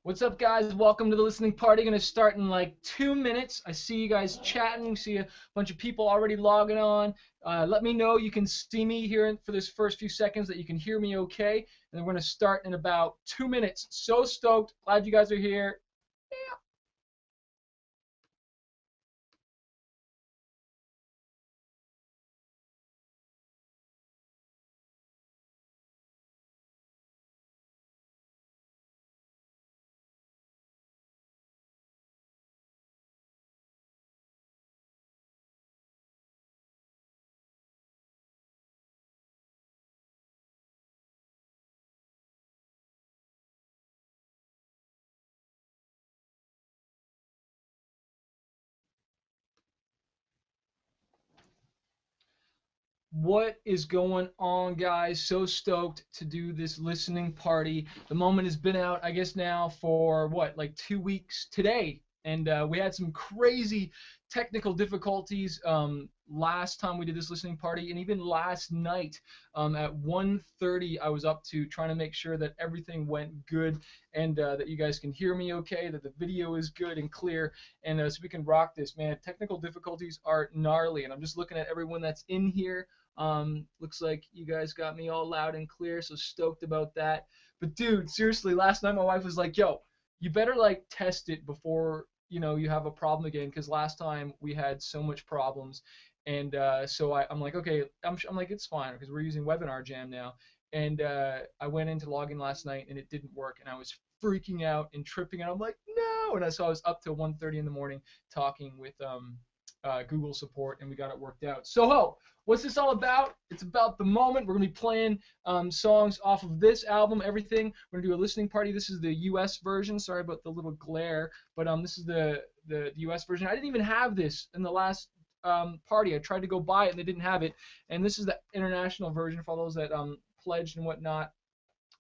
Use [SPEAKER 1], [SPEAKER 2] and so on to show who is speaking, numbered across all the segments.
[SPEAKER 1] What's up, guys? Welcome to the listening party. Going to start in like 2 minutes. I see you guys chatting. See a bunch of people already logging on. Let me know you can see me here for this first few seconds, that you can hear me okay. And then we're going to start in about 2 minutes. So stoked. Glad you guys are here. What is going on, guys? So stoked to do this listening party. The moment has been out, I guess, now for what, like 2 weeks today. And we had some crazy technical difficulties last time we did this listening party, and even last night at 1:30, I was up to trying to make sure that everything went good, and that you guys can hear me okay, that the video is good and clear, and so we can rock this, man. Technical difficulties are gnarly, and I'm just looking at everyone that's in here. Looks like you guys got me all loud and clear, so stoked about that. But dude, seriously, last night my wife was like, yo, you better like test it before you have a problem again, because last time we had so much problems. And so I'm like, okay, I'm like, it's fine, because we're using Webinar Jam now. And I went in to log in last night and it didn't work, and I was freaking out and tripping, and I'm like, no. And so I was up till 1:30 in the morning talking with Google support, and we got it worked out. So, what's this all about? It's about the moment. We're going to be playing songs off of this album, Everything. We're going to do a listening party. This is the US version. Sorry about the little glare, but this is the US version. I didn't even have this in the last party. I tried to go buy it, and they didn't have it. And this is the international version for all those that pledged and whatnot.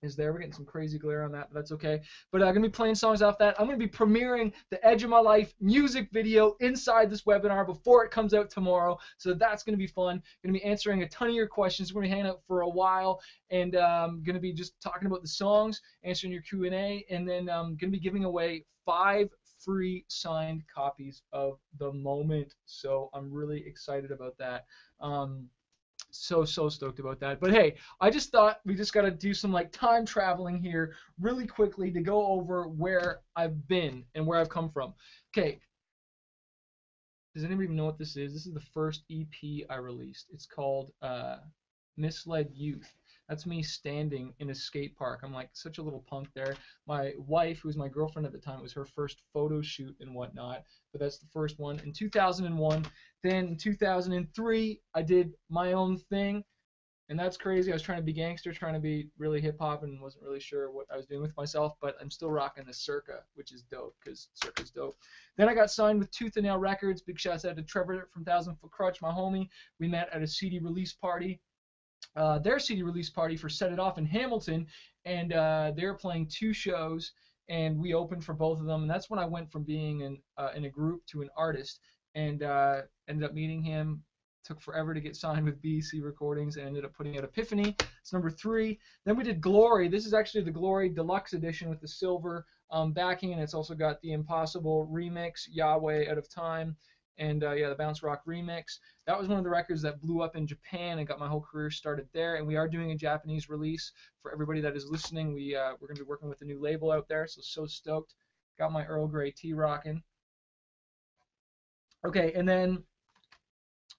[SPEAKER 1] Is there. We're getting some crazy glare on that, but that's okay. But I'm going to be playing songs off that. I'm going to be premiering the Edge of My Life music video inside this webinar before it comes out tomorrow. So that's going to be fun. Going to be answering a ton of your questions. We're going to be hanging out for a while, and going to be just talking about the songs, answering your Q&A, and then going to be giving away 5 free signed copies of The Moment. So I'm really excited about that. So stoked about that. But hey, I just thought we just got to do some like time traveling here really quickly to go over where I've been and where I've come from. Okay, does anybody even know what this is? This is the first EP I released. It's called Misled Youth. That's me standing in a skate park. I'm like such a little punk there. My wife, who was my girlfriend at the time, it was her first photo shoot and whatnot. But that's the first one. In 2001, then in 2003, I did my own thing. And that's crazy. I was trying to be gangster, trying to be really hip hop, and wasn't really sure what I was doing with myself. But I'm still rocking the Circa, which is dope, because Circa's dope. Then I got signed with Tooth and Nail Records. Big shouts out to Trevor from Thousand Foot Crutch, my homie. We met at a CD release party. Their CD release party for Set It Off in Hamilton, and they were playing 2 shows, and we opened for both of them. And that's when I went from being in a group to an artist, and ended up meeting him. Took forever to get signed with BC Recordings, and ended up putting out Epiphany. It's number 3. Then we did Glory. This is actually the Glory Deluxe Edition with the silver backing, and it's also got the Impossible remix, Yahweh Out of Time, and yeah, the Bounce Rock remix. That was one of the records that blew up in Japan and got my whole career started there. And we are doing a Japanese release for everybody that is listening. We're going to be working with a new label out there, so stoked. Got my Earl Grey tea rocking. Okay, and then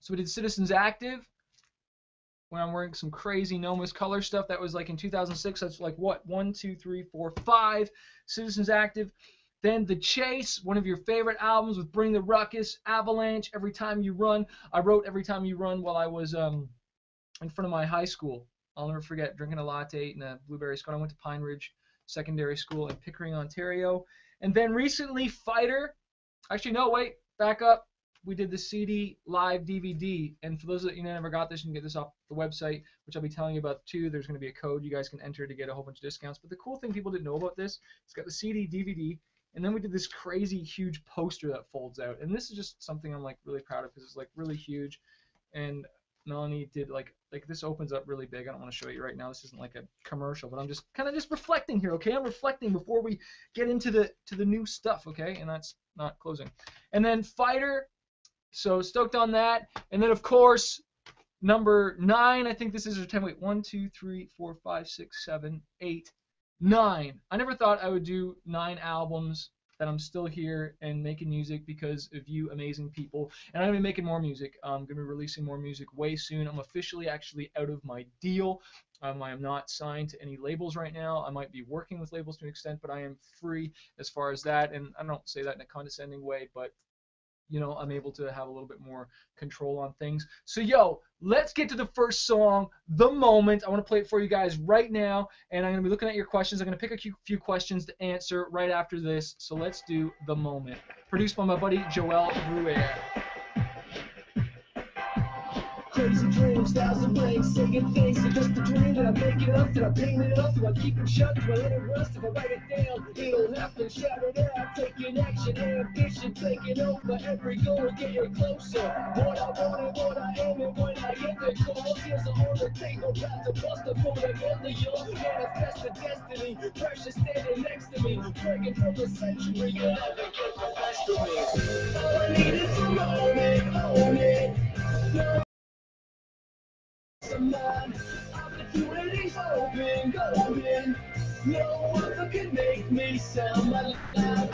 [SPEAKER 1] so we did Citizens Active, when I'm wearing some crazy Noma's color stuff. That was like in 2006. That's like what, 1, 2, 3, 4, 5 Citizens Active. Then The Chase, one of your favorite albums with Bring the Ruckus, Avalanche, Every Time You Run. I wrote Every Time You Run while I was in front of my high school. I'll never forget drinking a latte, eating a blueberry scone. I went to Pine Ridge Secondary School in Pickering, Ontario. And then recently, Fighter. Actually, no, wait, back up. We did the CD live DVD, and for those that never got this, you can get this off the website, which I'll be telling you about too. There's going to be a code you guys can enter to get a whole bunch of discounts. But the cool thing people didn't know about this, it's got the CD, DVD, and then we did this crazy huge poster that folds out. And this is just something I'm like really proud of, because it's like really huge. And Melanie did like this opens up really big. I don't want to show you right now. This isn't like a commercial, but I'm just kind of just reflecting here, okay? I'm reflecting before we get into the new stuff, okay? And that's not closing. And then Fighter, so stoked on that. And then of course number 9, I think this is our 10. Wait, 1, 2, 3, 4, 5, 6, 7, 8, 9. I never thought I would do 9 albums, that I'm still here and making music because of you amazing people. And I'm going to be making more music. I'm going to be releasing more music way soon. I'm officially actually out of my deal. I am not signed to any labels right now. I might be working with labels to an extent, but I am free as far as that. And I don't say that in a condescending way, but you know, I'm able to have a little bit more control on things. So, yo, let's get to the first song, The Moment. I want to play it for you guys right now, and I'm going to be looking at your questions. I'm going to pick a few questions to answer right after this. So let's do The Moment. Produced by my buddy Joel Ruer.
[SPEAKER 2] Crazy dreams, thousand rings, saying things are just a dream. Did I make it up? Did I paint it up? Do I keep it shut? Do I let it rust? If I write it down, it'll happen. Shout it out, taking action, ambition, taking over. Every goal, getting closer. What I want and what I am, and when I get there, calls here's on the table, about to bust up on a million. Manifest the destiny, pressure standing next to me, breaking from the century. You'll never get the best of me. All I need is a moment, own it. No. Opportunities open, going. No one can make me sound my life.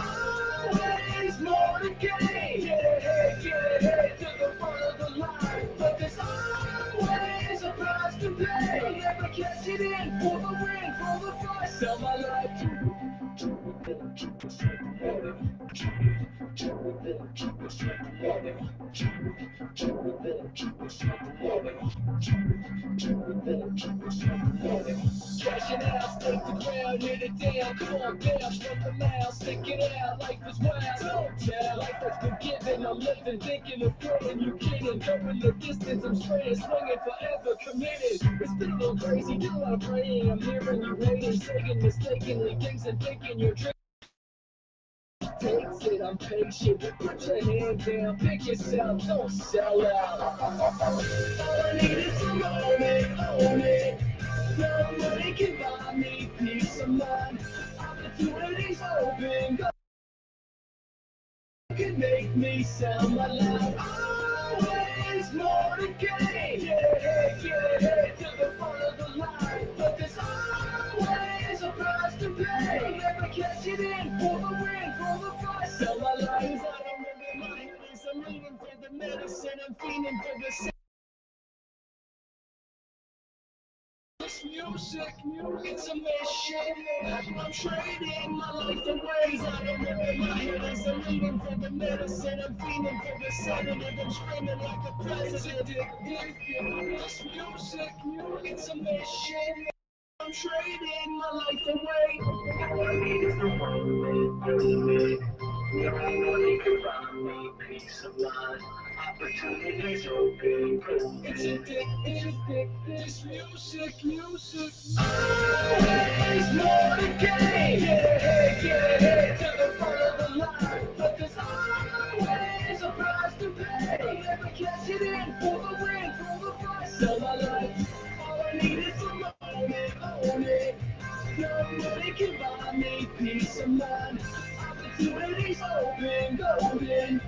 [SPEAKER 2] Always more to gain. Get ahead to the front of the line. But there's always a price to pay. Never catch it in for the win, for the fight. Sell my life to Cashing out, stake the ground, hit it down, come on down, shut the mouth, stick it out, life is wild, don't tell, life that's been given, I'm living, thinking of quitting, you kidding, covering the distance, I'm spraying, swinging forever, committed, it's been a little crazy, do a lot of praying, I'm hearing you hating, saying mistakenly things and thinking you're tripping. Takes it, I'm patient. Put your hand down, pick yourself, don't sell out. All I need is a moment, own it. No money can buy me peace of mind. Opportunities open, go can make me sound my life. Always more to gain. Get ahead to the front of the line. But there's always a price to pay. Never catch it in for the win, for the fight. Sell my life. I don't remember my feelings. I'm leaning for the medicine. I'm feeling for the music, it's a mission. I'm trading my life for ways I don't know my head. I'm leaning for the medicine. I'm feeling for the sedative. I'm screaming like a president. This music, it's a mission. I'm trading my life away. All I need is the moment. Nobody can buy me peace of mind. Opportunities open. It's addictive. This music. Always more to gain. Get ahead to the front of the line. But there's always a price to pay. Never catch it in for the win, for the fight. Sell my life. All I need is a moment, own it. Nobody can buy me peace of mind. Opportunities open, golden.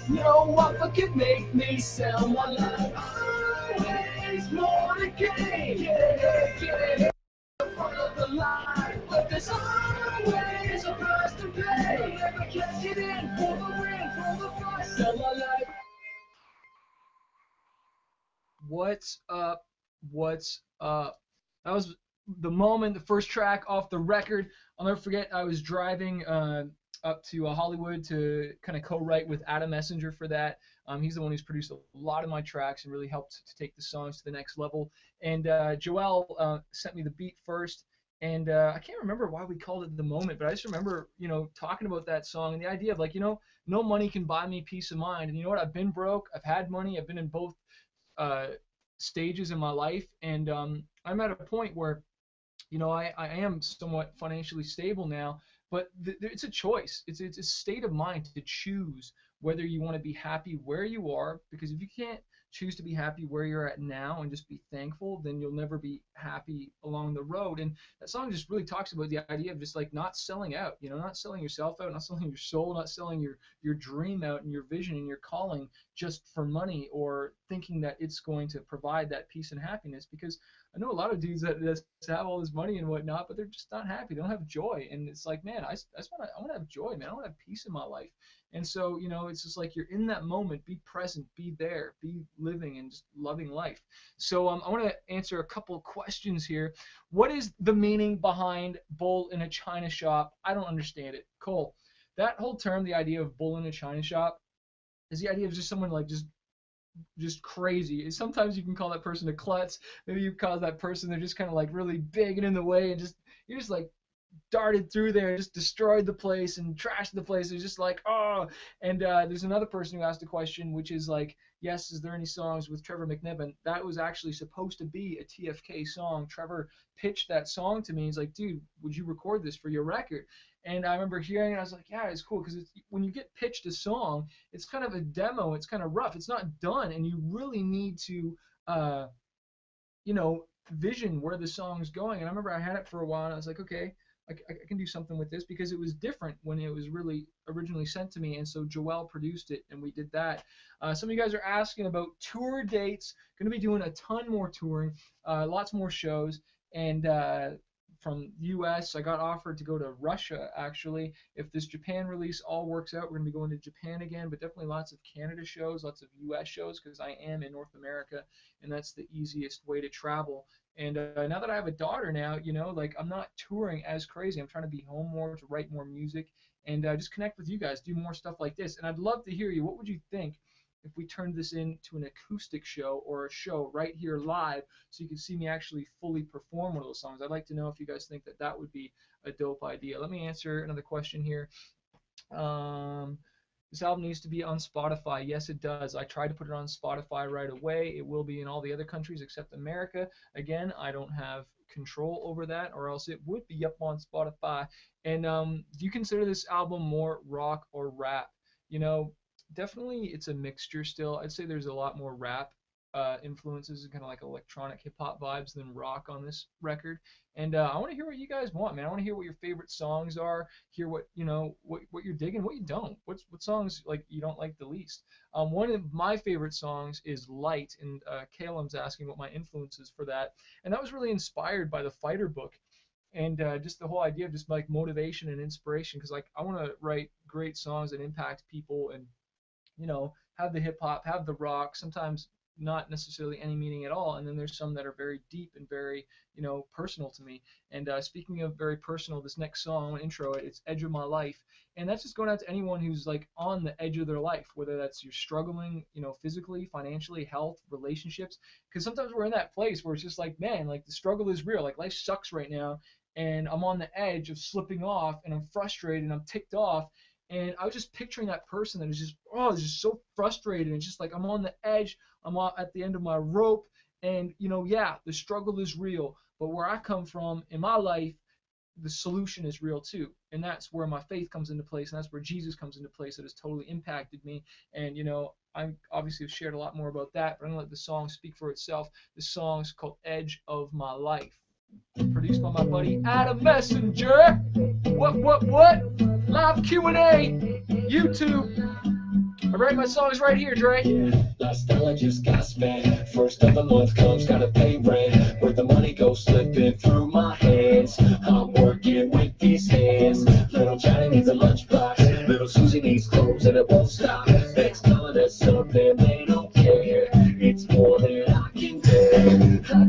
[SPEAKER 2] No one can make me sell my life. Always more to gain. Get ahead in front of the line. But there's always a price to pay. Never catch it in for the win, for the fight. Sell my life.
[SPEAKER 1] What's up? What's up? That was The Moment, the first track off the record. I'll never forget, I was driving up to Hollywood to kind of co-write with Adam Messenger for that. He's the one who's produced a lot of my tracks and really helped to take the songs to the next level. And Joel sent me the beat first, and I can't remember why we called it The Moment, but I just remember, talking about that song and the idea of like, no money can buy me peace of mind. And you know what? I've been broke. I've had money. I've been in both stages in my life, and I'm at a point where I am somewhat financially stable now, but it's a choice. It's a state of mind to choose whether you want to be happy where you are, because if you can't choose to be happy where you're at now and just be thankful, then you'll never be happy along the road. And that song just really talks about the idea of just like not selling out, not selling yourself out, not selling your soul, not selling your dream out and your vision and your calling just for money, or thinking that it's going to provide that peace and happiness. Because I know a lot of dudes that just have all this money and whatnot, but they're just not happy. They don't have joy. And it's like, man, I just I want to have joy, man. I want to have peace in my life. And so, it's just like you're in that moment. Be present, be there, be living and just loving life. So I want to answer a couple of questions here. What is the meaning behind bull in a china shop? I don't understand it. Cole, that whole term, the idea of bull in a china shop, is the idea of just someone like just crazy. Sometimes you can call that person a klutz. Maybe you call that person they're just kind of like really big and in the way, and just you're just like darted through there and just destroyed the place and trashed the place. It's just like, oh. And there's another person who asked a question, which is like, yes, is there any songs with Trevor McNiven? That was actually supposed to be a TFK song. Trevor pitched that song to me. He's like, dude, would you record this for your record? And I remember hearing it. I was like, yeah, it's cool, because when you get pitched a song, it's kind of a demo. It's kind of rough. It's not done, and you really need to, uh, vision where the song's going. And I remember I had it for a while, and I was like, okay, I can do something with this, because it was different when it was really originally sent to me. And so Joel produced it, and we did that. Some of you guys are asking about tour dates. Going to be doing a ton more touring, lots more shows. And from US, I got offered to go to Russia, actually. If this Japan release all works out, we're going to be going to Japan again, but definitely lots of Canada shows, lots of US shows, because I am in North America, and that's the easiest way to travel. And now that I have a daughter now, like I'm not touring as crazy. I'm trying to be home more, to write more music, and just connect with you guys, do more stuff like this. And I'd love to hear you. What would you think if we turned this into an acoustic show, or a show right here live, so you can see me actually fully perform one of those songs? I'd like to know if you guys think that that would be a dope idea. Let me answer another question here. Um, this album needs to be on Spotify. Yes, it does. I tried to put it on Spotify right away. It will be in all the other countries except America. Again, I don't have control over that, or else it would be up on Spotify. And do you consider this album more rock or rap? Definitely it's a mixture still. I'd say there's a lot more rap influences and kind of like electronic hip hop vibes than rock on this record. And I want to hear what you guys want, man. I want to hear what your favorite songs are. Hear what what you're digging, what you don't. What songs like you don't like the least. One of my favorite songs is Light, and Caleb's asking what my influences for that, and that was really inspired by the Fighter book. And just the whole idea of just like motivation and inspiration, because like I want to write great songs that impact people, and have the hip hop, have the rock, sometimes not necessarily any meaning at all. And then there's some that are very deep and very, personal to me. And speaking of very personal, this next song, intro it, it's Edge of My Life. And that's just going out to anyone who's like on the edge of their life, whether that's you're struggling, physically, financially, health, relationships. Because sometimes we're in that place where it's just like, man, like the struggle is real. Like life sucks right now. And I'm on the edge of slipping off, and I'm frustrated, and I'm ticked off. And I was just picturing that person that is just, is just so frustrated. It's just like I'm on the edge, I'm at the end of my rope, and yeah, the struggle is real. But where I come from in my life, the solution is real too. And that's where my faith comes into place, and that's where Jesus comes into place. That has totally impacted me. And I obviously have shared a lot more about that, but I'm gonna let the song speak for itself. The song's called Edge of My Life. Produced by my buddy Adam Messenger. What? Live Q&A, YouTube. I write my songs right here, Dre.
[SPEAKER 2] Last dollar just got spent. First of the month comes, gotta pay rent. Where the money goes slipping through my hands. I'm working with these hands. Little Johnny needs a lunchbox. Little Susie needs clothes, and it won't stop. Next dollar there's something they don't care. It's more than I can bear. I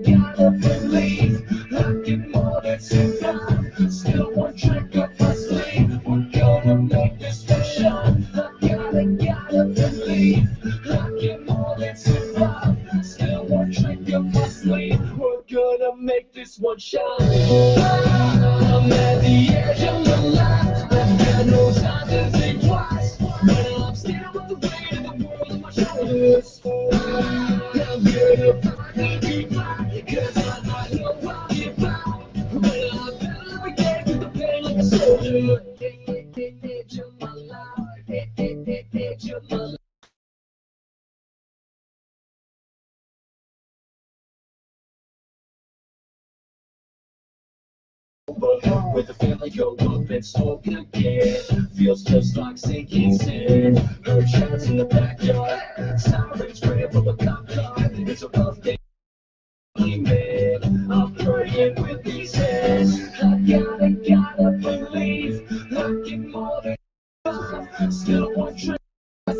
[SPEAKER 2] gotta believe. I can more than survive. Still one trick up my sleeve. We're gonna make this one shine. I gotta believe. I can more than survive. Still one trick up my sleeve. We're gonna make this one shine. I'm at the edge of my life. I've got no time to think twice. But I'm still with the weight of the world on my shoulders. I'm gonna find the goodbye, 'cause I know I'll get by. But I better begin with the pain like a soldier. Edge of my life. Edge of my life. With the family go up and smoke again. Feels just like sinking sand. Heard shots in the backyard. Sirens ran from a cop car. It's a rough day. Man, I'm praying with these hands. I gotta believe. I can more than enough. Still one trick.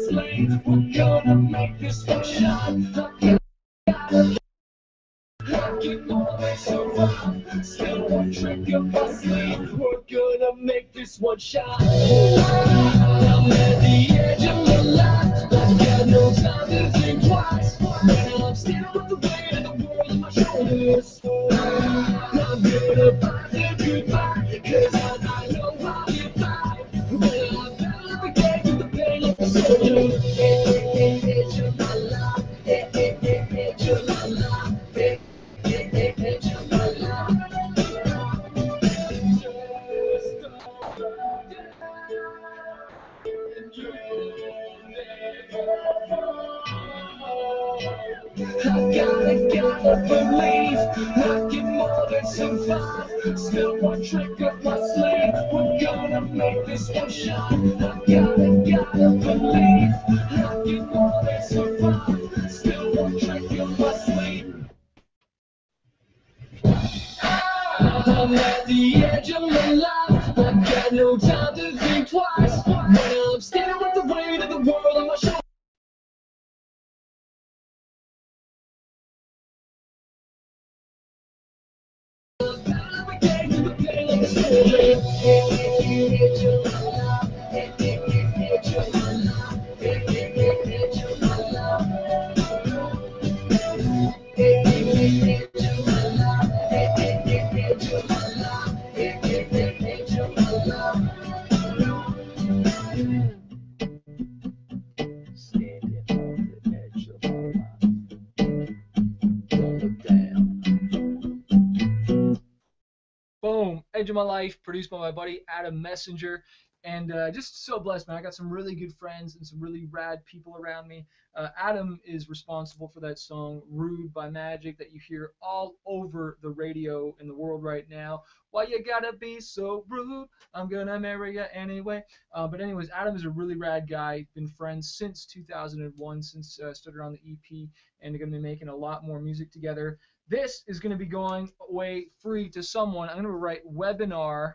[SPEAKER 2] Slave, we're gonna make this one shot. I gotta get more than survive. Still one trick up my sleeve. We're gonna make this one shot. I'm at the edge of my life. I got no time to think twice. Now I'm standing with the weight of the world on my shoulders. I'm gonna fight the goodbye, 'cause I know I'll get by. When I'm battle every day through the pain like a soldier. Edge of my life. Edge of my life. Edge of my life. I gotta believe I can more than survive. Still one trick up my sleeve. We're gonna make this one shot. I gotta believe I can more than survive. Still one trick up my sleeve. I'm at the edge of my life. I got no time to think twice. When I'm standing with the weight of the world on my shoulders. Standing on the edge of my life. Don't look down.
[SPEAKER 1] Boom, Edge of My Life, produced by my buddy Adam Messenger. And just so blessed, man. I got some really good friends and some really rad people around me. Adam is responsible for that song Rude by Magic that you hear all over the radio in the world right now. Why you gotta be so rude? I'm gonna marry you anyway. But anyways, Adam is a really rad guy. Been friends since 2001, since started on the EP, and gonna be making a lot more music together. This is going to be going away free to someone. I'm going to write webinar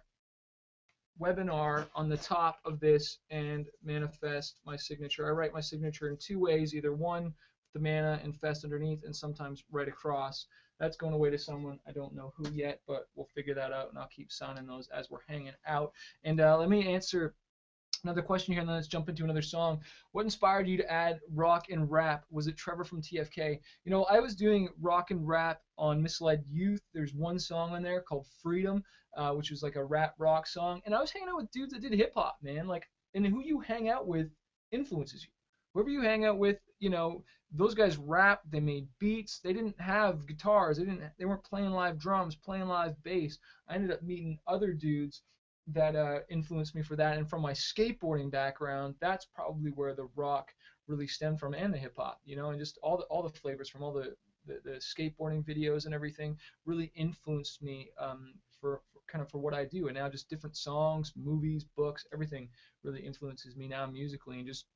[SPEAKER 1] on the top of this and manifest my signature. I write my signature in two ways, either one with the mana and fest underneath, and sometimes right across. That's going away to someone. I don't know who yet, but we'll figure that out, and I'll keep signing those as we're hanging out. And let me answer another question here, and then let's jump into another song. What inspired you to add rock and rap? Was it Trevor from TFK? You know, I was doing rock and rap on Misled Youth. There's one song on there called Freedom, which was like a rap rock song. And I was hanging out with dudes that did hip hop, man. Like, and who you hang out with influences you. Whoever you hang out with, you know, those guys rap. They made beats. They didn't have guitars. They weren't playing live drums, playing live bass. I ended up meeting other dudes that influenced me for that. And from my skateboarding background, that's probably where the rock really stemmed from, and the hip hop, you know, and just all the flavors from all the skateboarding videos and everything really influenced me for kind of for what I do. And now just different songs, movies, books, everything really influences me now musically, and just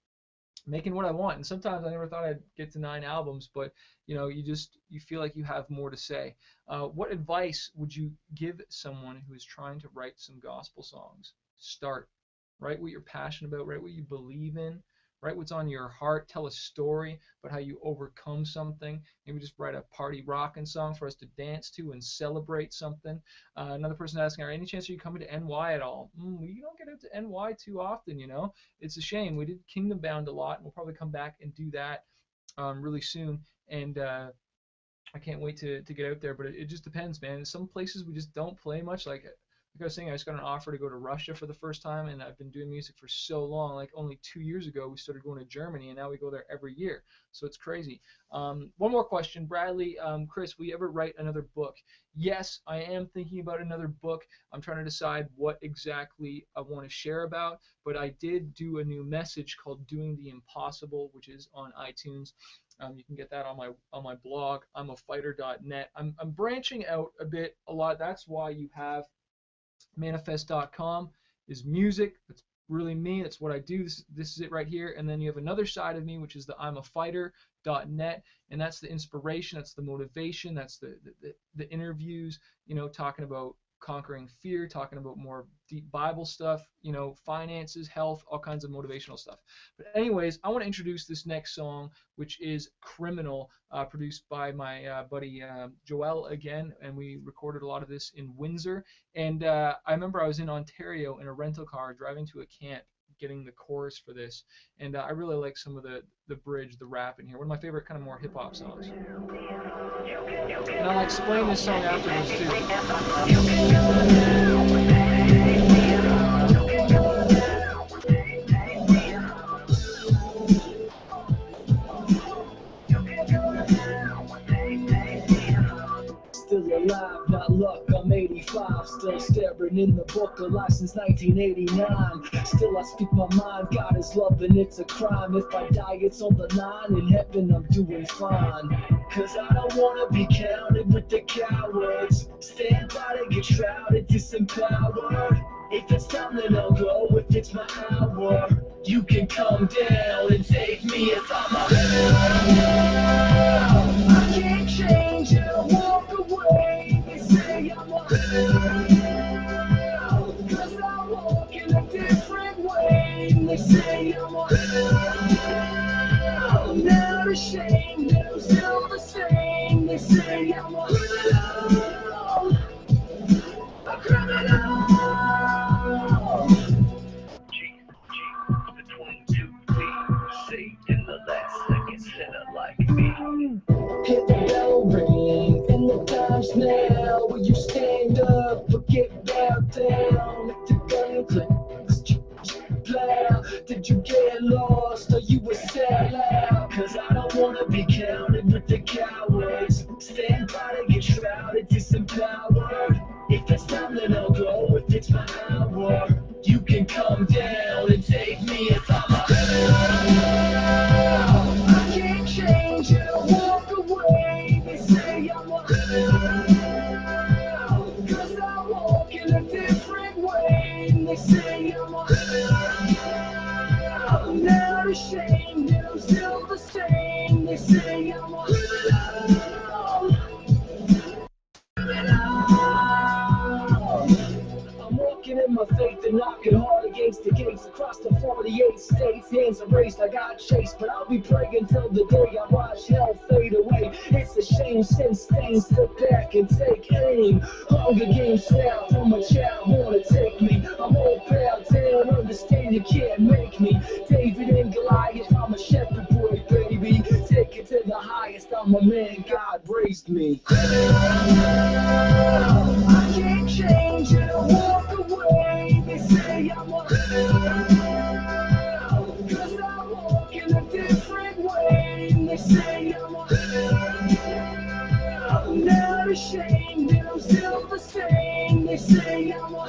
[SPEAKER 1] making what I want. And sometimes I never thought I'd get to 9 albums, but you know, you feel like you have more to say. What advice would you give someone who is trying to write some gospel songs? Start. Write what you're passionate about. Write what you believe in. Write what's on your heart. Tell a story about how you overcome something. Maybe just write a party rockin' song for us to dance to and celebrate something. Another person asking, are any chance of you coming to NY at all? We don't get out to NY too often, you know. It's a shame. We did Kingdom Bound a lot, and we'll probably come back and do that really soon. And I can't wait to get out there. But it just depends, man. Some places we just don't play much. Like I was saying, I just got an offer to go to Russia for the first time, and I've been doing music for so long. Like only 2 years ago, we started going to Germany, and now we go there every year. So it's crazy. One more question, Bradley. Chris, will you ever write another book? Yes, I am thinking about another book. I'm trying to decide what exactly I want to share about, but I did do a new message called "Doing the Impossible," which is on iTunes. You can get that on my blog, imafighter.net. I'm branching out a lot. That's why you have Manafest.com is music. That's really me. That's what I do. This is it right here. And then you have another side of me, which is the I'm a fighter.net, and that's the inspiration, that's the motivation, that's the interviews, talking about conquering fear, talking about more deep Bible stuff, finances, health, all kinds of motivational stuff. But anyways, I want to introduce this next song, which is Criminal, produced by my buddy Joel again, and we recorded a lot of this in Windsor. And I remember I was in Ontario in a rental car driving to a camp getting the chorus for this, and I really like some of the bridge, the rap in here. One of my favorite kind of more hip hop songs. And I'll explain this song afterwards
[SPEAKER 2] Still alive, not luck, I'm 85. Still staring in the book of life since 1989. Still I speak my mind, God is love and it's a crime. If I die it's on the line, in heaven I'm doing fine. Cause I don't wanna be counted with the cowards. Stand by to get shrouded, disempowered. If it's time then I'll go, if it's my hour. You can come down and take me if I'm a I can't change it, I'll walk away. They say I'm a cause I walk in a different way. They say I'm not ashamed, I'm still the same. They say I'm a criminal. The 22 saved in the last second, sinner like me. Hit the bell ring, and the time's now. Will you stand up or get bowed down? If the gun clicks, plow. Did you get lost or you a sellout? Cause I don't wanna be counted with the cowards. Stand by to get shrouded, disempowered. If it's time then I'll go, if it's my hour. You can come down and take me if I'm a I can't change it, I'll walk away. They say I'm a cause I walk in a different way. They say I'm not ashamed, and I'm still the same. They say I'm a I'm walking in my faith and knocking hard against the gates across the 48 states. Hands are raised, I got chased, but I'll be praying till the day I watch hell fade away. It's a shame, sin stains, step back and take aim. Hunger Games style from a child, wanna take me. I'm all proud, down, understand you can't make me. David and Goliath, I'm a shepherd boy, baby. Take it to the highest, I'm a man, God raised me. I can't change it, I'll walk away. They say I'm a cause I walk in a different way. They say I'm not ashamed, and I'm still the same. They say I'm a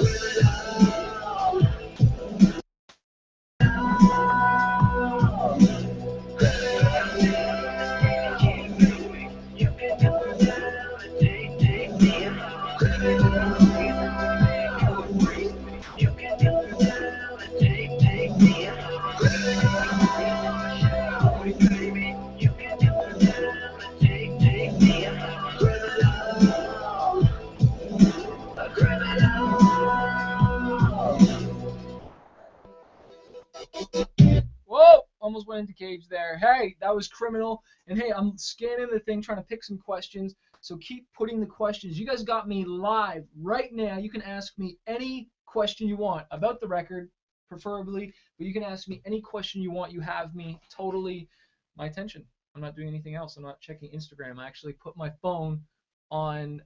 [SPEAKER 1] Whoa! Almost went into cage there. Hey, that was Criminal. And hey, I'm scanning the thing trying to pick some questions. So keep putting the questions. You guys got me live right now. You can ask me any question you want about the record, preferably, but you can ask me any question you want. You have me totally my attention. I'm not doing anything else. I'm not checking Instagram. I actually put my phone on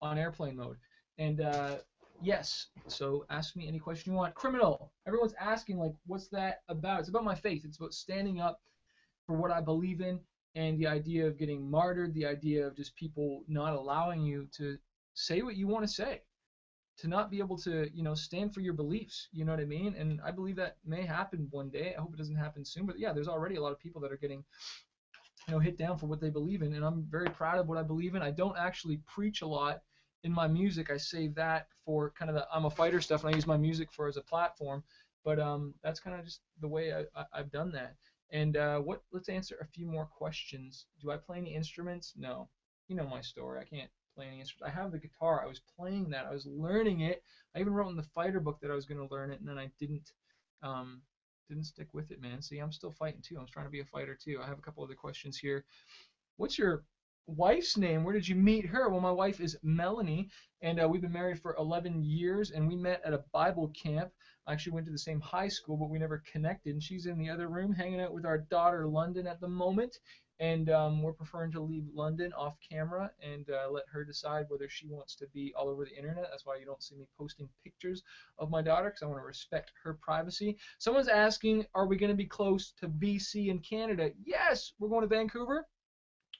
[SPEAKER 1] airplane mode. And yes, so ask me any question you want. Criminal. Everyone's asking, like, what's that about? It's about my faith. It's about standing up for what I believe in, and the idea of getting martyred, the idea of just people not allowing you to say what you want to say, to not be able to, stand for your beliefs. You know what I mean? And I believe that may happen one day. I hope it doesn't happen soon. But yeah, there's already a lot of people that are getting hit down for what they believe in, and I'm very proud of what I believe in. I don't actually preach a lot in my music, I save that for kind of the I'm a fighter stuff, and I use my music for as a platform. But that's kind of just the way I've done that. And what? Let's answer a few more questions. Do I play any instruments? No. You know my story. I can't play any instruments. I have the guitar. I was playing that. I was learning it. I even wrote in the fighter book that I was going to learn it, and then I um, didn't stick with it, man. See, I'm still fighting too. I'm trying to be a fighter too. I have a couple other questions here. What's your wife's name? Where did you meet her? Well, my wife is Melanie, and we've been married for 11 years, and we met at a Bible camp. I actually went to the same high school, but we never connected. And she's in the other room hanging out with our daughter, London, at the moment. And we're preferring to leave London off camera and let her decide whether she wants to be all over the internet. That's why you don't see me posting pictures of my daughter, because I want to respect her privacy. Someone's asking, are we going to be close to BC in Canada? Yes, we're going to Vancouver.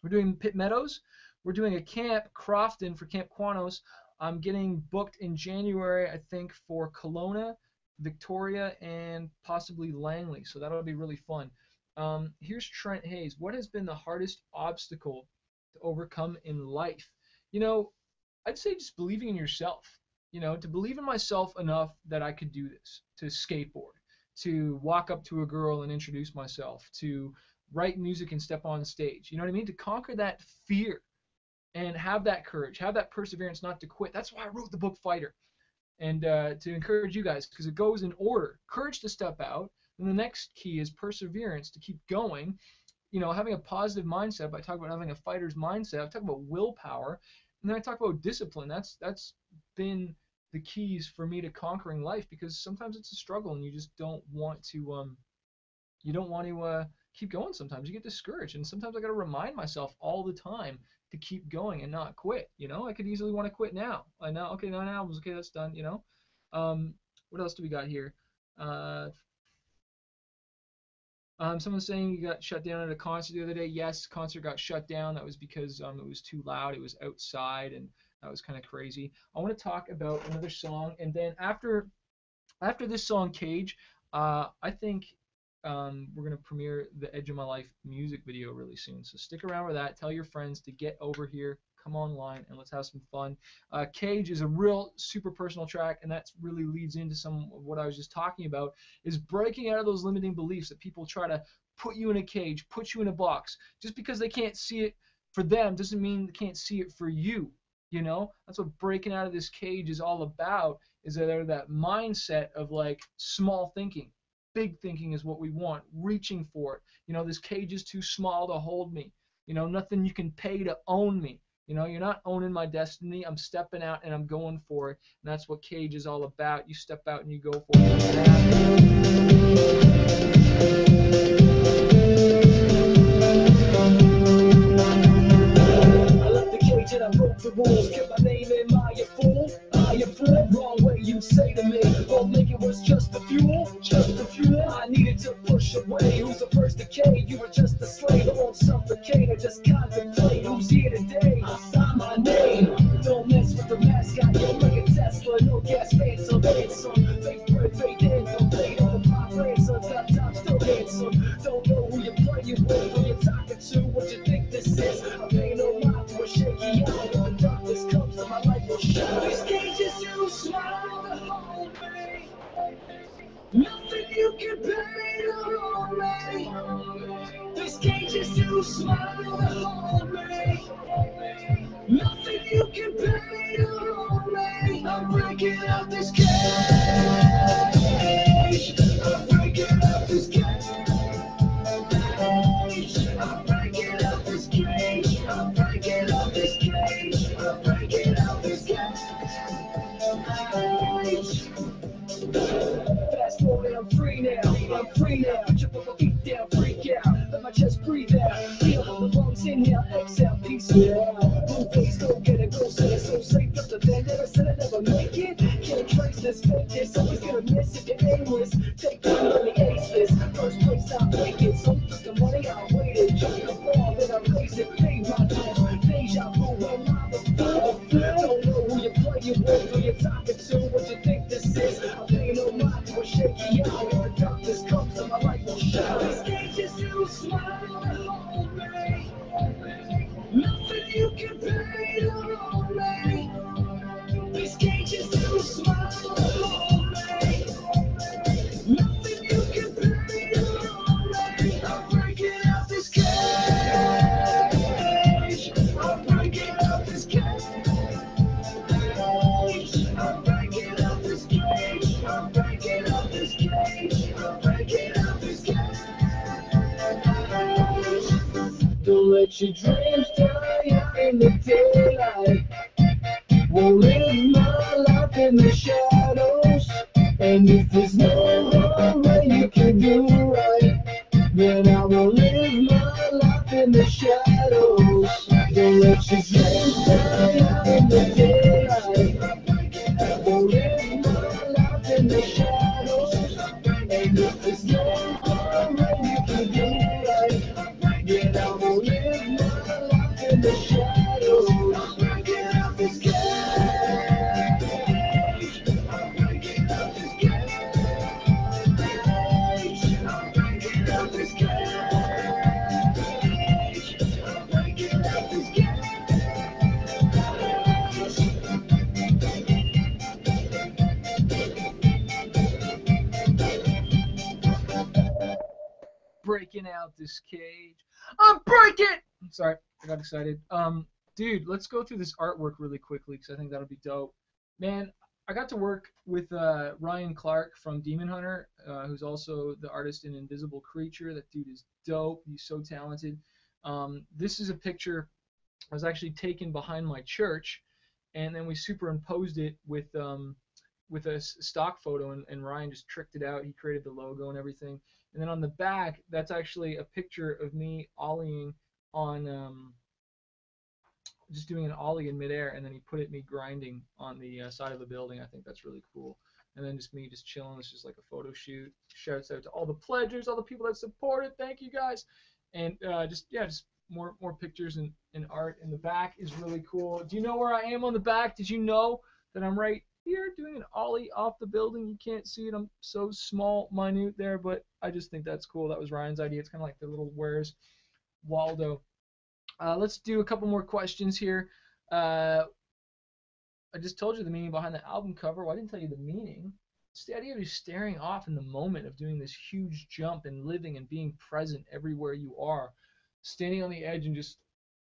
[SPEAKER 1] We're doing Pitt Meadows. We're doing a camp, Crofton, for Camp Quanos. I'm getting booked in January, I think, for Kelowna, Victoria, and possibly Langley. So that'll be really fun. Here's Trent Hayes. What has been the hardest obstacle to overcome in life? You know, I'd say just believing in yourself. You know, to believe in myself enough that I could do this, to skateboard, to walk up to a girl and introduce myself, to write music and step on stage. You know what I mean? To conquer that fear and have that courage, have that perseverance not to quit. That's why I wrote the book Fighter. And to encourage you guys, because it goes in order. Courage to step out. And the next key is perseverance to keep going. You know, having a positive mindset. I talk about having a fighter's mindset. I talk about willpower. And then I talk about discipline. That's been the keys for me to conquering life, because sometimes it's a struggle and you just don't want to keep going. Sometimes you get discouraged, and sometimes I got to remind myself all the time to keep going and not quit. You know, I could easily want to quit now. I know, okay, 9 albums, okay, that's done. You know, what else do we got here? Uh, Someone's saying you got shut down at a concert the other day. Yes, concert got shut down. That was because it was too loud. It was outside, and that was kind of crazy. I want to talk about another song, and then after this song, Cage, I think we're going to premiere the Edge of My Life music video really soon. So stick around for that. Tell your friends to get over here, come online, and let's have some fun. Cage is a real super personal track, and that really leads into some of what I was just talking about, is breaking out of those limiting beliefs that people try to put you in a cage, put you in a box. Just because they can't see it for them doesn't mean they can't see it for you. You know, that's what breaking out of this cage is all about, is that mindset of like small thinking. Big thinking is what we want, reaching for it. You know, this cage is too small to hold me. You know, nothing you can pay to own me. You know, you're not owning my destiny. I'm stepping out and I'm going for it. And that's what Cage is all about. You step out and you go for it.
[SPEAKER 2] I left the cage and I broke the rules. Kept my name in my fool. I fool. Wrong way you say to me. Won't make it was just the fuel. Just the fuel. I needed to push away. Who's the first decade? You were just a slave. I won't suffocate. I just contemplate. Who's here today? I sign my name. Don't mess with the mascot. You're like a Tesla. No gas fans. So handsome. Fake bird, fake anthem. Played on the pop ransom. Top top still handsome. Don't know who you're playing with. Who you're talking to. What you think this is? I pay no mind to a shaky eye. When the darkness comes to my life will shine. These cages too small to hold me. Nothing you can pay to hold me. This cage is too small to hold me. Nothing you can pay to hold me. I'm breaking out this cage. I'm breaking out this cage. I'm breaking out this cage. I'm breaking out this cage. I'm breaking out this cage. Fast forward, I'm free now. I'm free now. Put your feet down, freak out. Let my chest breathe out. Feel the lungs inhale, exhale, peace out. Blue face, don't get it, go say it's so safe. Just a band, never said I'd never make it. Can't trace this, fake this. Always gonna miss if you're aimless. Take one on the ace list. First place, I'll make it. So just the money I waited. Just the ball, then I raise it. Pay my dues. Deja vu, when I'm a fool. Don't know who you're playing with, who you're talking to. What you think this is? I pay no mind to a shaky eye. When the darkness comes and my light will shine. This cage is too small to hold me. Nothing you can pay to hold me. let your dreams die out in the daylight. Won't live my life in the shadows. And if there's no wrong way you can do right, then I will live my life in the shadows. Don't let your dreams die out in the daylight. Won't live my life in the shadows. And if there's no wrong way you can do right, then I will live my life in the shadows. Get out this
[SPEAKER 1] Breaking out this cage. I'm breaking. I'm sorry, I got excited. Dude, let's go through this artwork really quickly because I think that'll be dope. Man, I got to work with Ryan Clark from Demon Hunter, who's also the artist in Invisible Creature. That dude is dope. He's so talented. This is a picture I was actually taken behind my church, and then we superimposed it with a stock photo, and Ryan just tricked it out. He created the logo and everything. And then on the back, that's actually a picture of me ollieing on just doing an ollie in midair, and then he put me grinding on the side of the building. I think that's really cool. And then just me just chilling. It's just like a photo shoot. Shouts out to all the pledgers, all the people that supported. Thank you guys. And just more pictures and art in the back is really cool. Do you know where I am on the back? Did you know that I'm right here doing an ollie off the building? You can't see it. I'm so small, minute there, but I just think that's cool. That was Ryan's idea. It's kind of like the little Where's Waldo. Let's do a couple more questions here. Uh, I just told you the meaning behind the album cover. Well, I didn't tell you the meaning. It's the idea of you staring off in the moment of doing this huge jump and living and being present everywhere you are, standing on the edge and just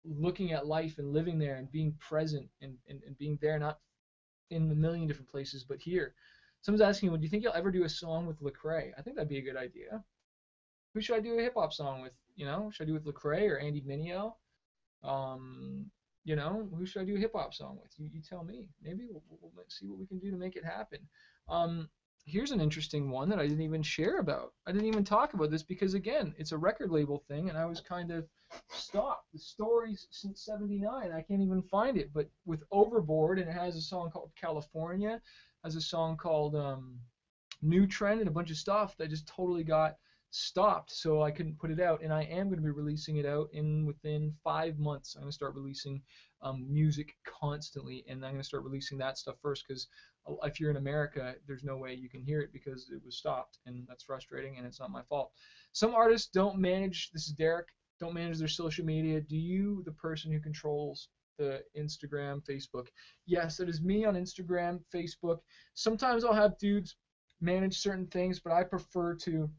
[SPEAKER 1] looking at life and living there and being present and being there, not in a million different places, but here. Someone's asking, well, do you think you'll ever do a song with Lecrae? I think that'd be a good idea. Who should I do a hip hop song with? Should I do with Lecrae or Andy Mineo? Um, who should I do a hip hop song with? You tell me. Maybe we'll see what we can do to make it happen. Um, Here's an interesting one that I didn't even share about. I didn't even talk about this because again, it's a record label thing, and I was kind of stopped. The story's since '79. I can't even find it. But with Overboard, and it has a song called California, has a song called New Trend, and a bunch of stuff that just totally got stopped, so I couldn't put it out. And I am going to be releasing it out within 5 months. I'm going to start releasing music constantly, and I'm going to start releasing that stuff first because if you're in America, there's no way you can hear it because it was stopped, and that's frustrating, and it's not my fault. Some artists don't manage. This is Derek. Don't manage their social media. Do you, the person who controls the Instagram, Facebook? Yes, it is me on Instagram, Facebook. Sometimes I'll have dudes manage certain things, but I prefer to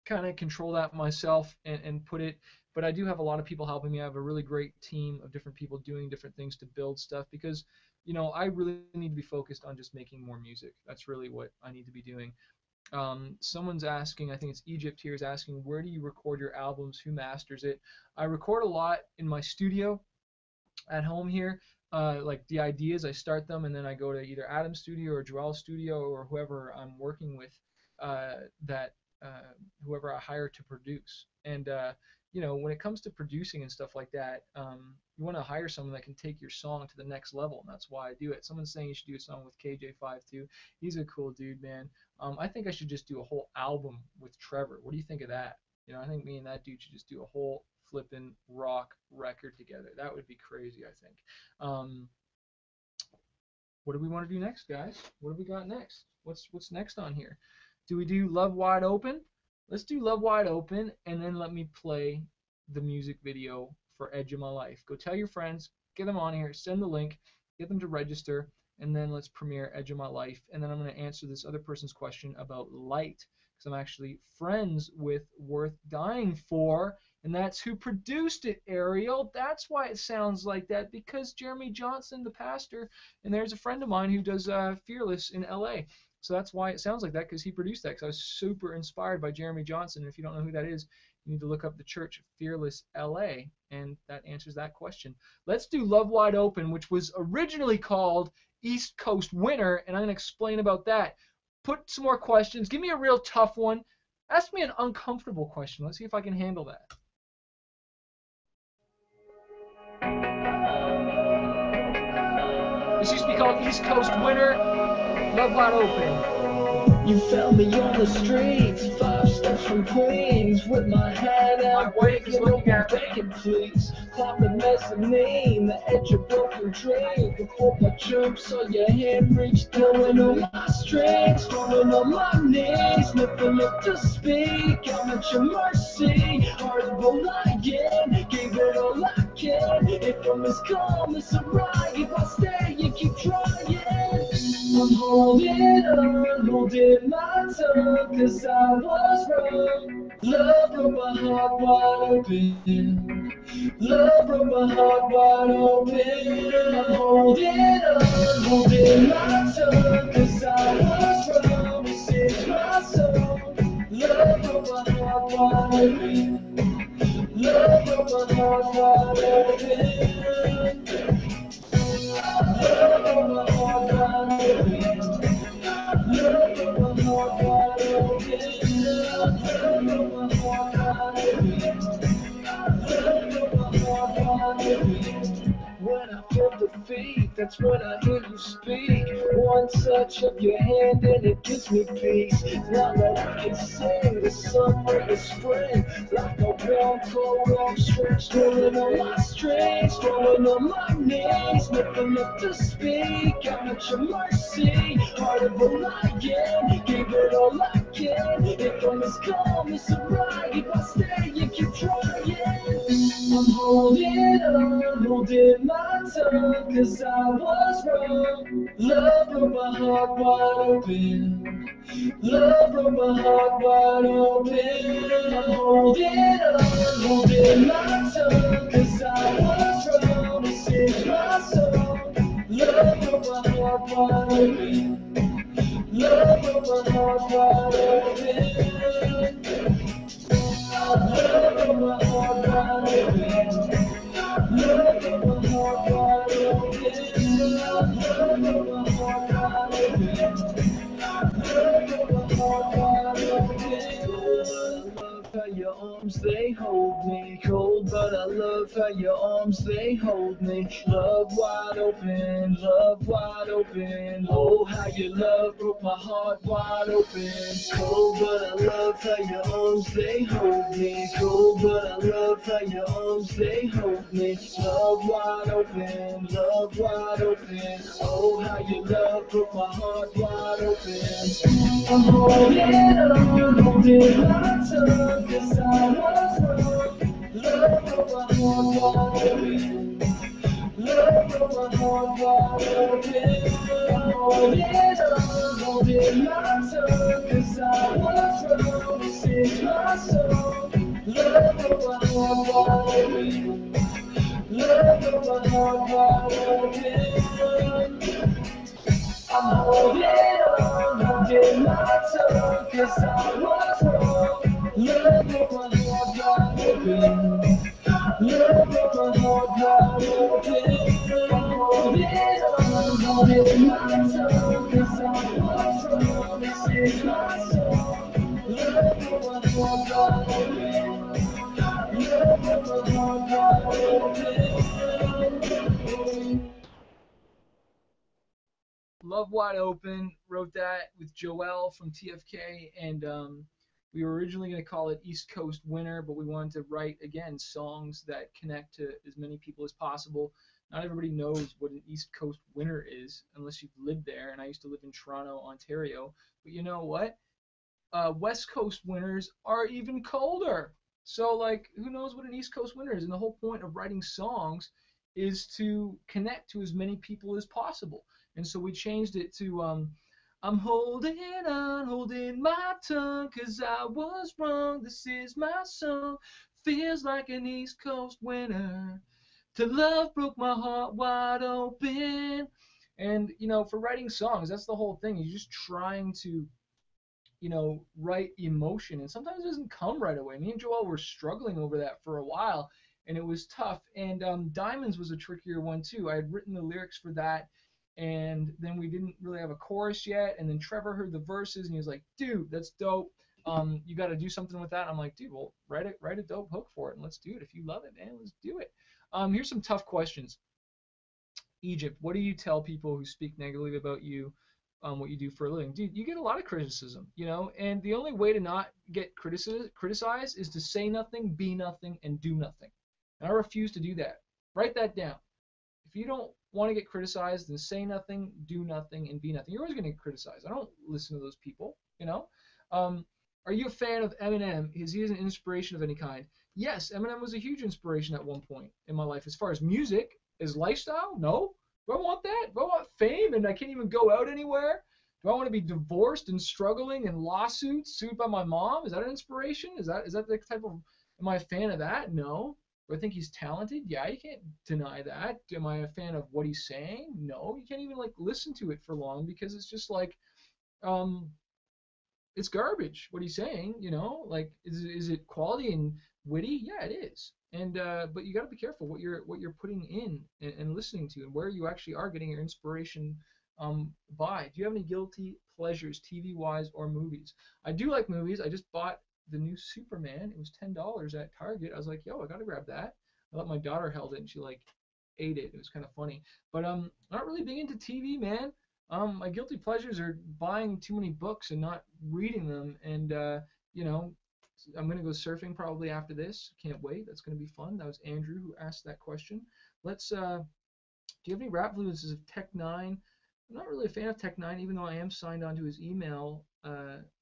[SPEAKER 1] kind of control that myself and put it. But I do have a lot of people helping me. I have a really great team of different people doing different things to build stuff because, I really need to be focused on just making more music. That's really what I need to be doing. Someone's asking, I think it's Egypt here, is asking, where do you record your albums? Who masters it? I record a lot in my studio at home here. Like the ideas, I start them and then I go to either Adam's studio or Joel's studio or whoever I'm working with, that whoever I hire to produce. And when it comes to producing and stuff like that, you want to hire someone that can take your song to the next level, and that's why I do it. Someone's saying you should do a song with KJ52. He's a cool dude, man. I think I should just do a whole album with Trevor. What do you think of that? I think me and that dude should just do a whole flippin' rock record together. That would be crazy, I think. Um, what do we want to do next, guys? What have we got next? What's next on here? Do we do Love Wide Open? Let's do Love Wide Open, and then let me play the music video for Edge of My Life. Go tell your friends, get them on here, send the link, get them to register, and then let's premiere Edge of My Life. And then I'm going to answer this other person's question about Light, because I'm actually friends with Worth Dying For, and that's who produced it, Ariel. That's why it sounds like that, because Jeremy Johnson, the pastor, and there's a friend of mine who does Fearless in LA. So that's why it sounds like that, because he produced that, because I was super inspired by Jeremy Johnson. And if you don't know who that is, You need to look up the Church of Fearless LA, and that answers that question. Let's do Love Wide Open, which was originally called East Coast Winter, and I'm going to explain about that. Put some more questions. Give me a real tough one. Ask me an uncomfortable question. Let's see if I can handle that. This used to be called East Coast Winter. Love Wide Open.
[SPEAKER 2] You found me on the streets, 5 steps from Queens, with my hand out, breaking open bacon, please. Climb the mezzanine, the edge of broken dream. Before my jump, saw your hand reach, pulling on my strings, falling on my knees, never look to speak. I'm at your mercy, heart of a lion, gave it all I can. If I'm as calm as a rock, if I stay, you keep trying. I'm holding my tongue, cause I was wrong. Love broke my heart wide open. Love broke my heart wide open. I'm holding my tongue, cause I was wrong. This is my song. Love broke my heart wide open. Love broke my heart wide open. Love broke my heart wide open. Love broke my heart wide open. Love broke my heart wide open. Love broke my heart wide open. When I feel defeat, that's when I hear you speak. One touch of your hand and it gives me peace. Now that I can sing the summer is spring, like a warm, cold, long stretch, pulling on my strings, falling on my knees, nothing left to speak. I'm at your mercy, heart of a lion, gave it all I can. If I'm as calm as a rock, if I stay, you keep trying. I'm holding my tongue, cause I was wrong. Love broke my heart wide open. Love broke my heart wide open. I'm holding my tongue, cause I was wrong. This is my song. Love broke my heart wide open. Love broke my heart wide open. Love broke my heart wide open. Love broke my heart wide open. Love broke my heart wide open. Love broke my heart wide open. Love how your arms they hold me, cold but I love how your arms they hold me. Love wide open, love wide open. Oh, how your love broke my heart wide open. Cold but I love how your arms they hold me, cold but I love how your arms they hold me. Love wide open, love wide open. Oh, how your love broke my heart wide open. I'm holding my tongue, cause I was wrong. Love broke my heart wide open. Love broke my heart wide open. I'm holding my tongue, cause I was wrong. This is my song. Love broke my heart wide open. Love broke my heart wide open. I'm holding my tongue, cause I was wrong. Love broke my heart wide open. Love broke my heart wide open. I'm holding my tongue, cause I was wrong. This is my song. Love broke my heart wide open. Love broke my heart wide open.
[SPEAKER 1] Love Wide Open, wrote that with Joel from TFK, and we were originally going to call it East Coast Winter, but we wanted to write, again, songs that connect to as many people as possible. Not everybody knows what an East Coast winter is unless you've lived there, and I used to live in Toronto, Ontario. But you know what? West Coast winters are even colder. So, like, who knows what an East Coast winter is? And the whole point of writing songs is to connect to as many people as possible. And so we changed it to I'm holding on, holding my tongue, 'cause I was wrong. This is my song. Feels like an East Coast winter. To love broke my heart wide open. And, for writing songs, that's the whole thing. You're just trying to right emotion, and sometimes it doesn't come right away. Me and Joel were struggling over that for a while, and it was tough. And Diamonds was a trickier one too. I had written the lyrics for that, and then we didn't really have a chorus yet. And then Trevor heard the verses, and he was like, "Dude, that's dope. You got to do something with that." I'm like, "Dude, well, write a dope hook for it, and let's do it. If you love it, man, let's do it." Here's some tough questions. Egypt, what do you tell people who speak negatively about you, what you do for a living? Dude, you get a lot of criticism, and the only way to not get criticized is to say nothing, be nothing, and do nothing. And I refuse to do that. Write that down. If you don't want to get criticized, then say nothing, do nothing, and be nothing. You're always going to get criticized. I don't listen to those people. Are you a fan of Eminem? Is he an inspiration of any kind? Yes, Eminem was a huge inspiration at one point in my life. As far as music, as lifestyle, no. Do I want that? Do I want fame and I can't even go out anywhere? Do I want to be divorced and struggling in lawsuits, sued by my mom? Is that an inspiration? Is that the type of? Am I a fan of that? No. Do I think he's talented? Yeah, you can't deny that. Am I a fan of what he's saying? No. You can't even listen to it for long because it's just um, it's garbage what he's saying. Is it quality and witty? Yeah, it is. And but you got to be careful what you're putting in and listening to, and where you actually are getting your inspiration by. Do you have any guilty pleasures, TV wise or movies? I do like movies. I just bought the new Superman. It was $10 at Target. I was like, yo, I gotta grab that. I thought my daughter held it and she ate it. It was kind of funny. But not really big into TV, man. My guilty pleasures are buying too many books and not reading them, and I'm gonna go surfing probably after this. Can't wait. That's gonna be fun. That was Andrew who asked that question. Let's. Do you have any rap influences of Tech Nine? I'm not really a fan of Tech Nine, even though I am signed onto his email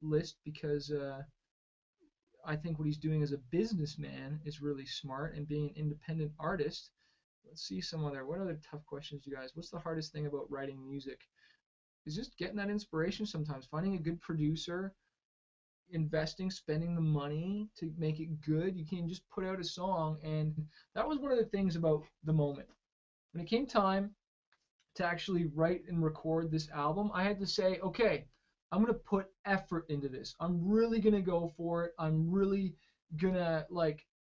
[SPEAKER 1] list because I think what he's doing as a businessman is really smart, and being an independent artist. Let's see some other. What other tough questions, you guys? What's the hardest thing about writing music? Is just getting that inspiration sometimes, finding a good producer, investing, spending the money to make it good. You can't just put out a song. And that was one of the things about the moment. When it came time to actually write and record this album, I had to say, okay, I'm going to put effort into this. I'm really going to go for it. I'm really going to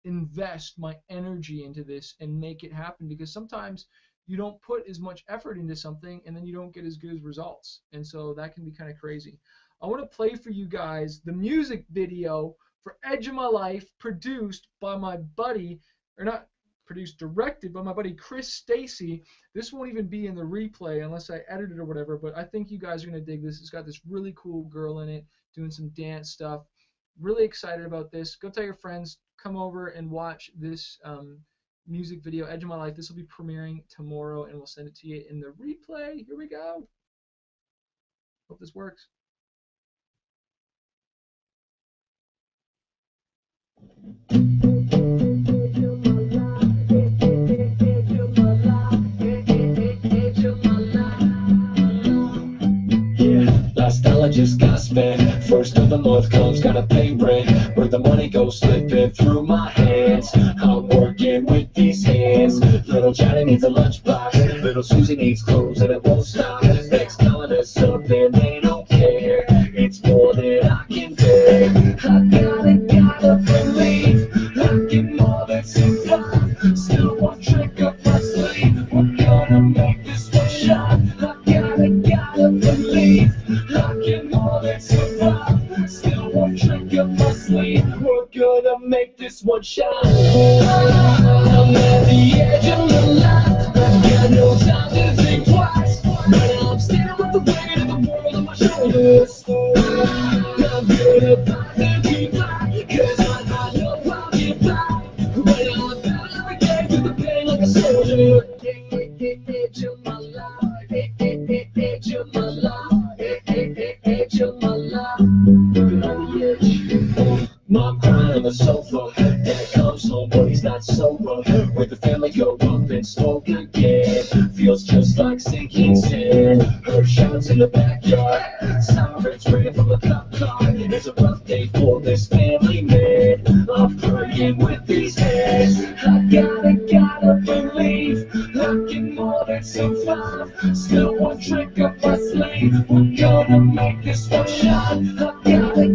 [SPEAKER 1] invest my energy into this and make it happen, because sometimes you don't put as much effort into something and then you don't get as good as results. And so that can be kind of crazy. I want to play for you guys the music video for Edge of My Life, produced by my buddy, or not produced, directed by my buddy Chris Stacy. This won't even be in the replay unless I edit it or whatever, but I think you guys are going to dig this. It's got this really cool girl in it doing some dance stuff. Really excited about this. Go tell your friends, come over and watch this music video, Edge of My Life. This will be premiering tomorrow, and we'll send it to you in the replay. Here we go. Hope this works.
[SPEAKER 2] Last dollar just got spent. First of the month comes, gotta pay rent. Where the money goes slipping through my hands. I'm working with these hands. Little Johnny needs a lunchbox. Little Susie needs clothes and it won't stop. Next telling us something they don't care. It's more than I can bear. I gotta believe I can more than survive. Still one trick up my sleeve. We're gonna make this one shine. I gotta believe I can more than survive. Still one trick up my sleeve. We're gonna make this one shine. I'm at the edge of my life. I've got no time to think twice. But I'm standing with the weight of the world on my shoulders. I'm gonna fight the decline, 'cause I know I'll get by. When I'm battle every day through the pain like a soldier. Edge of my life, edge of my life, edge of my life. Living on the edge. Mom crying on the sofa. Dad comes home, but he's not sober. With the family go up and smoke again. Feels just like sinking sand. Heard shouts in the backyard. Sirens ringing from a cop car. It's a rough day for this family, man. I'm praying with these hands. I gotta believe I can more than survive. Still one trick up my sleeve. We're gonna make this one shine. I gotta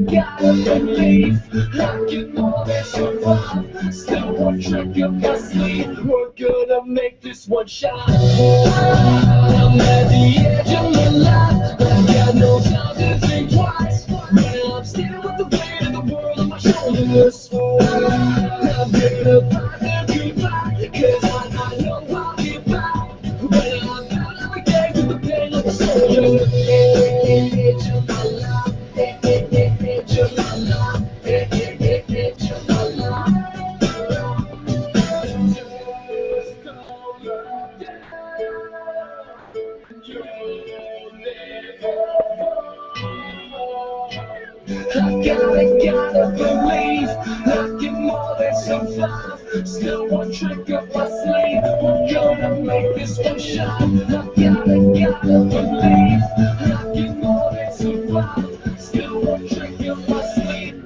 [SPEAKER 2] one trick up my sleeve. We're gonna make this one shine. I'm at the edge of my life. I got no time to think twice. When I'm standing with the weight of the world on my shoulders. I'm gonna find the goodbye, 'cause I know I'll get by. When I'm out every day with the pain of the soldier. Edge of my life. Edge of my life. Edge of my life. I gotta believe I can more than survive. Still one trick up my sleeve. We're gonna make this one shine. I gotta believe I can more than survive. Still one trick up my sleeve.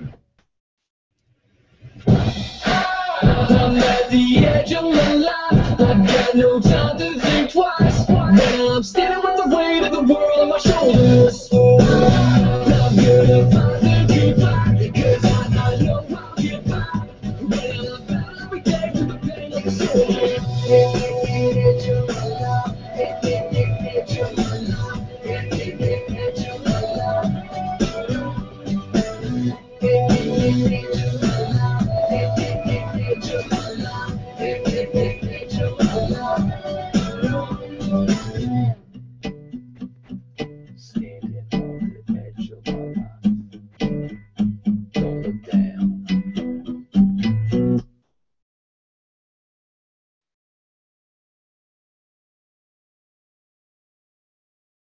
[SPEAKER 2] I'm at the edge of my life. I've got no time to think twice. Now I'm standing with the weight of the world on my shoulders. I'm gonna find the goodbye, 'cause I know I'll get by. When I'm out every day with the pain of the soul. Edge of my life. Edge of my life. Edge of my life. Edge of my life. Edge of my life. Edge of my life. Standing on the edge of my life. Don't look down.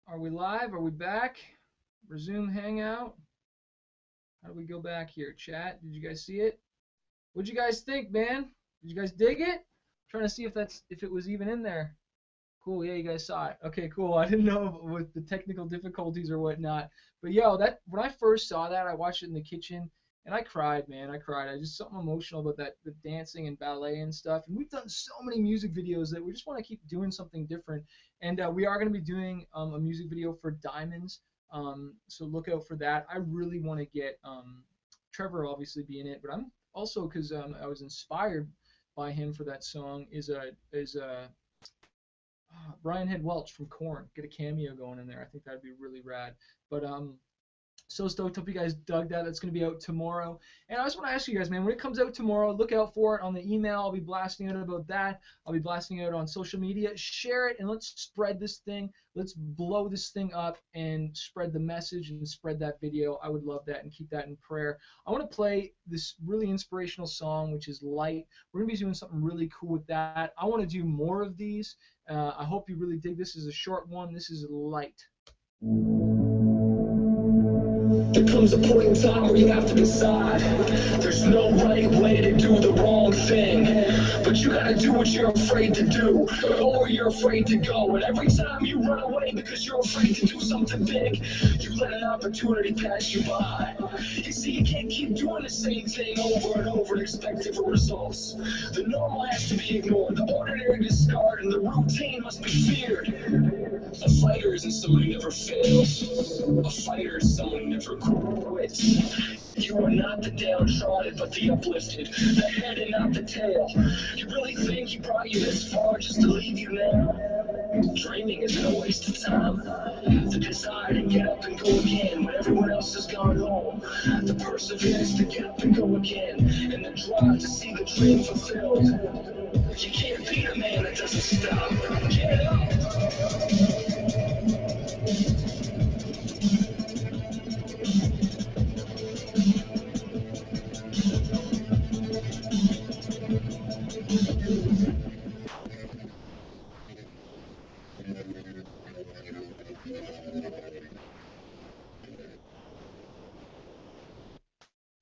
[SPEAKER 1] Are we live? Are we back? Resume Hangout. How do we go back here? Chat. Did you guys see it? What'd you guys think, man? Did you guys dig it? I'm trying to see if it was even in there. Cool. Yeah, you guys saw it. Okay, cool. I didn't know with the technical difficulties or whatnot. But yo, that when I first saw that, I watched it in the kitchen and I cried, man. I cried. I just something emotional about that, the dancing and ballet and stuff. And we've done so many music videos that we just want to keep doing something different. And we are going to be doing a music video for Diamonds. So look out for that. I really want to get Trevor obviously be in it, but I'm also because I was inspired by him for that song is Brian Head Welch from Korn. Get a cameo going in there. I think that'd be really rad. But so stoked. Hope you guys dug that. That's going to be out tomorrow. And I just want to ask you guys, man, when it comes out tomorrow, look out for it on the email. I'll be blasting out about that. I'll be blasting out on social media. Share it and let's spread this thing. Let's blow this thing up and spread the message and spread that video. I would love that and keep that in prayer. I want to play this really inspirational song, which is Light. We're going to be doing something really cool with that. I want to do more of these. I hope you really dig this. Is a short one. This is Light.
[SPEAKER 2] There comes a point in time where you have to decide. There's no right way to do the wrong thing. But you gotta do what you're afraid to do, or you're afraid to go. And every time you run away because you're afraid to do something big, you let an opportunity pass you by. You see, you can't keep doing the same thing over and over and expect different results. The normal has to be ignored, the ordinary discarded, and the routine must be feared. A fighter isn't someone who never fails. A fighter is someone who never quits. You are not the downtrodden, but the uplifted, the head and not the tail. You really think he brought you this far just to leave you now? Dreaming isn't a waste of time. The desire to get up and go again when everyone else has gone home. The perseverance to get up and go again, and the drive to see the dream fulfilled. You can't beat a man that doesn't stop. Get up!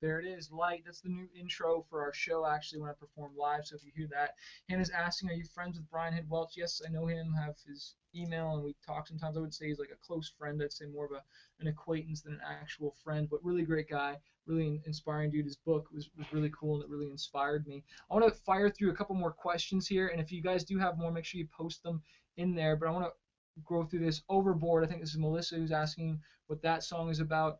[SPEAKER 1] There it is, Light. That's the new intro for our show, actually, when I perform live. So if you hear that, Hannah's asking, are you friends with Brian Head Welch? Yes, I know him, have his email, and we talk sometimes. I would say he's like a close friend. I'd say more of an acquaintance than an actual friend, but really great guy, really inspiring dude. His book was really cool, and it really inspired me. I want to fire through a couple more questions here, and if you guys do have more, make sure you post them in there. But I want to go through this. Overboard, I think this is Melissa who's asking what that song is about.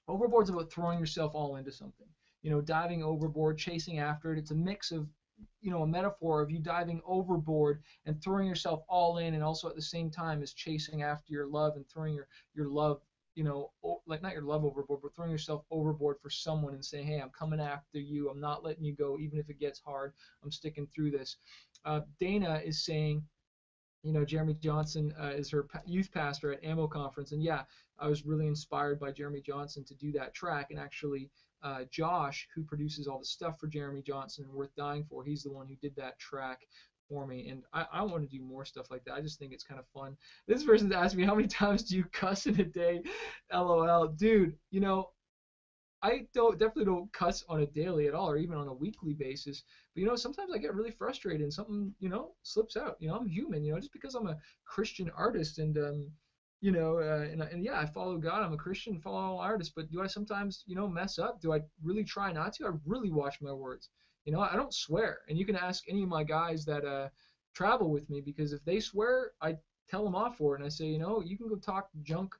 [SPEAKER 1] Overboard's about throwing yourself all into something. You know, diving overboard, chasing after it. It's a mix of a metaphor of you diving overboard and throwing yourself all in, and also at the same time is chasing after your love and throwing your love, like not your love overboard, but throwing yourself overboard for someone and saying, hey, I'm coming after you. I'm not letting you go, even if it gets hard. I'm sticking through this. Dana is saying, Jeremy Johnson is her youth pastor at Ammo Conference. And yeah, I was really inspired by Jeremy Johnson to do that track. And actually, Josh, who produces all the stuff for Jeremy Johnson and Worth Dying For, he's the one who did that track for me. And I want to do more stuff like that. I just think it's kind of fun. This person's asked me, how many times do you cuss in a day? LOL. Dude, I definitely don't cuss on a daily at all, or even on a weekly basis. But sometimes I get really frustrated and something slips out. I'm human. Just because I'm a Christian artist and and yeah, I follow God. I'm a Christian, follow all artists. But do I sometimes mess up? Do I really try not to? I really watch my words. I don't swear. And you can ask any of my guys that travel with me, because if they swear, I tell them off for it, and I say, you can go talk junk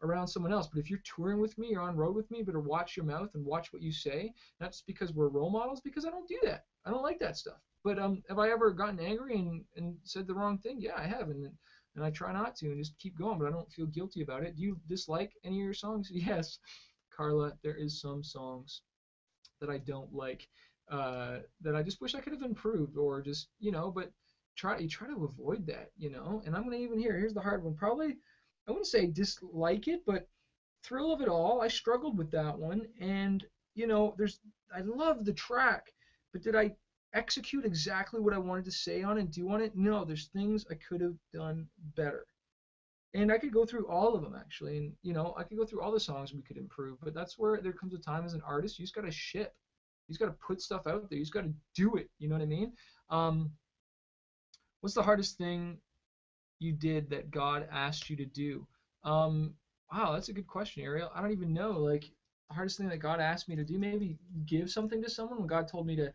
[SPEAKER 1] around someone else. But if you're touring with me, you're on road with me, better watch your mouth and watch what you say. Not just because we're role models, because I don't do that. I don't like that stuff. But have I ever gotten angry and said the wrong thing? Yeah, I have, and I try not to and just keep going. But I don't feel guilty about it. Do you dislike any of your songs? Yes, Carla, there is some songs that I don't like, that I just wish I could have improved, or just but you try to avoid that, And I'm gonna even here's the hard one. Probably I wouldn't say dislike it, but Thrill of It All, I struggled with that one. And I love the track, but did I execute exactly what I wanted to say on it, do on it? No, there's things I could have done better. And I could go through all of them, actually, and I could go through all the songs we could improve. But that's where there comes a time as an artist, you just gotta ship. You just gotta put stuff out there. You just gotta do it. You know what I mean? Um, what's the hardest thing you did that God asked you to do? Um, wow, that's a good question, Ariel. I don't even know. Like, the hardest thing that God asked me to do, maybe give something to someone. When God told me to,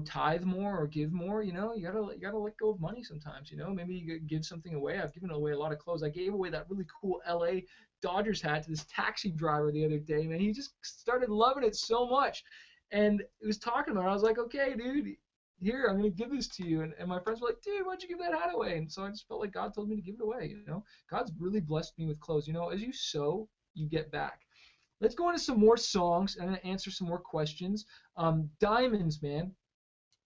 [SPEAKER 1] tithe more or give more, you gotta let go of money sometimes. Maybe you give something away. I've given away a lot of clothes. I gave away that really cool LA Dodgers hat to this taxi driver the other day, man. He just started loving it so much. And it was talking about it. I was like, okay, dude, here, I'm going to give this to you. And my friends were like, dude, why'd you give that hat away? And so I just felt like God told me to give it away. God's really blessed me with clothes. As you sow, you get back. Let's go into some more songs and answer some more questions. Diamonds, man,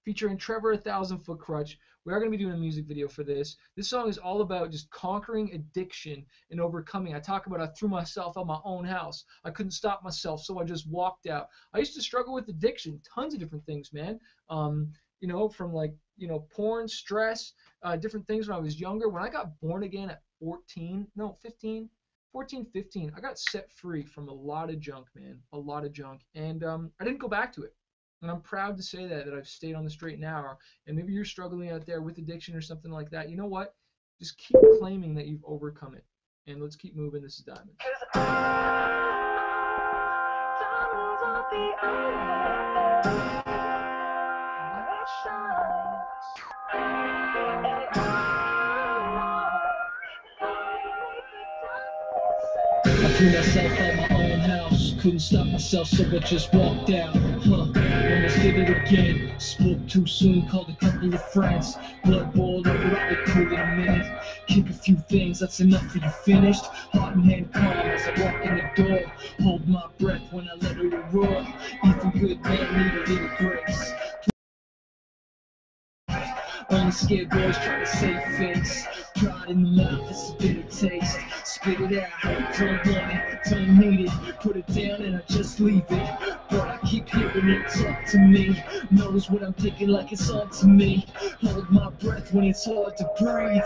[SPEAKER 1] featuring Trevor 1,000 Foot Crutch. We are going to be doing a music video for this. This song is all about just conquering addiction and overcoming. I talk about I threw myself out my own house. I couldn't stop myself, so I just walked out. I used to struggle with addiction, tons of different things, man. From like, porn, stress, different things when I was younger. When I got born again at 15, I got set free from a lot of junk, man, a lot of junk. And I didn't go back to it. And I'm proud to say that I've stayed on the straight and narrow. And maybe you're struggling out there with addiction or something like that. You know what? Just keep claiming that you've overcome it. And let's keep moving. This is Diamond. I threw myself out my own house, couldn't stop myself, so I just walked out. Almost did it again, spoke too soon, called a couple of friends. Blood boiled over, I'll be cool in a minute. Kick a few things, that's enough for you finished. Heart and hand calm as I walk in the door. Hold my breath when I let it roar. Even good men need a little grace. Only scared boys try to save face. Pride in the mouth, it's a bitter taste. Spit it out, don't want it, don't need it. Put it down and I just leave it. But I keep hearing it talk to me. Knows what I'm thinking like it's on to me. Hold my breath when it's hard to breathe.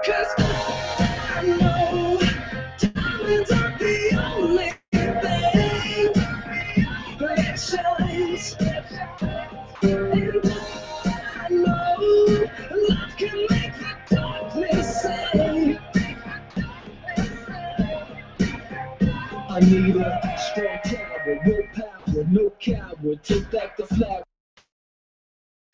[SPEAKER 1] Cause I know diamonds aren't the only thing that shines. And I know love can make the darkness sing. I need a strong tower, willpower, no coward. Take back the flower.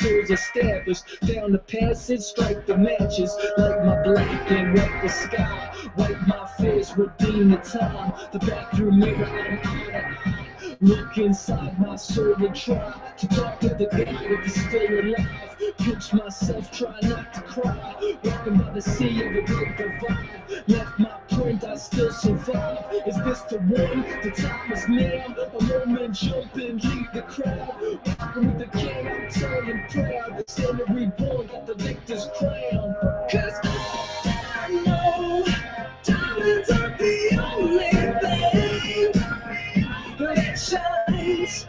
[SPEAKER 1] Rules established, down the passage, strike the matches. Like my black and wreck the sky. Wipe my face, redeem the time. The bathroom mirror, I'm eye to eye.
[SPEAKER 2] Look inside my soul and try to talk to the God if he's still alive. Pinch myself, try not to cry. Walking by the sea of a great divide. Left my print, I still survive. Is this the one? The time is now. A moment, jump and lead the crowd. Walking with the king, I'm turning proud. Still reborn, got the victor's crown. Cause I know diamonds aren't the only thing that shines.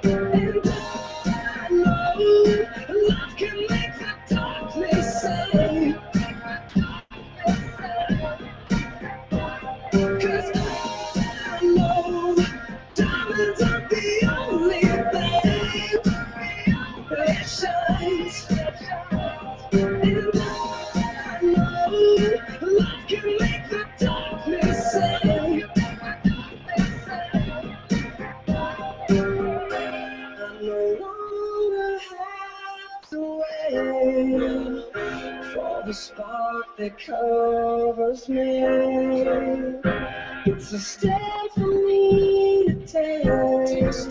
[SPEAKER 2] And I know love can make the darkness sing. Cause I know diamonds aren't the only thing that shines. And I know love can make the darkness sing. I no longer have to wait for the spark that covers me. It's a step for me to take. It's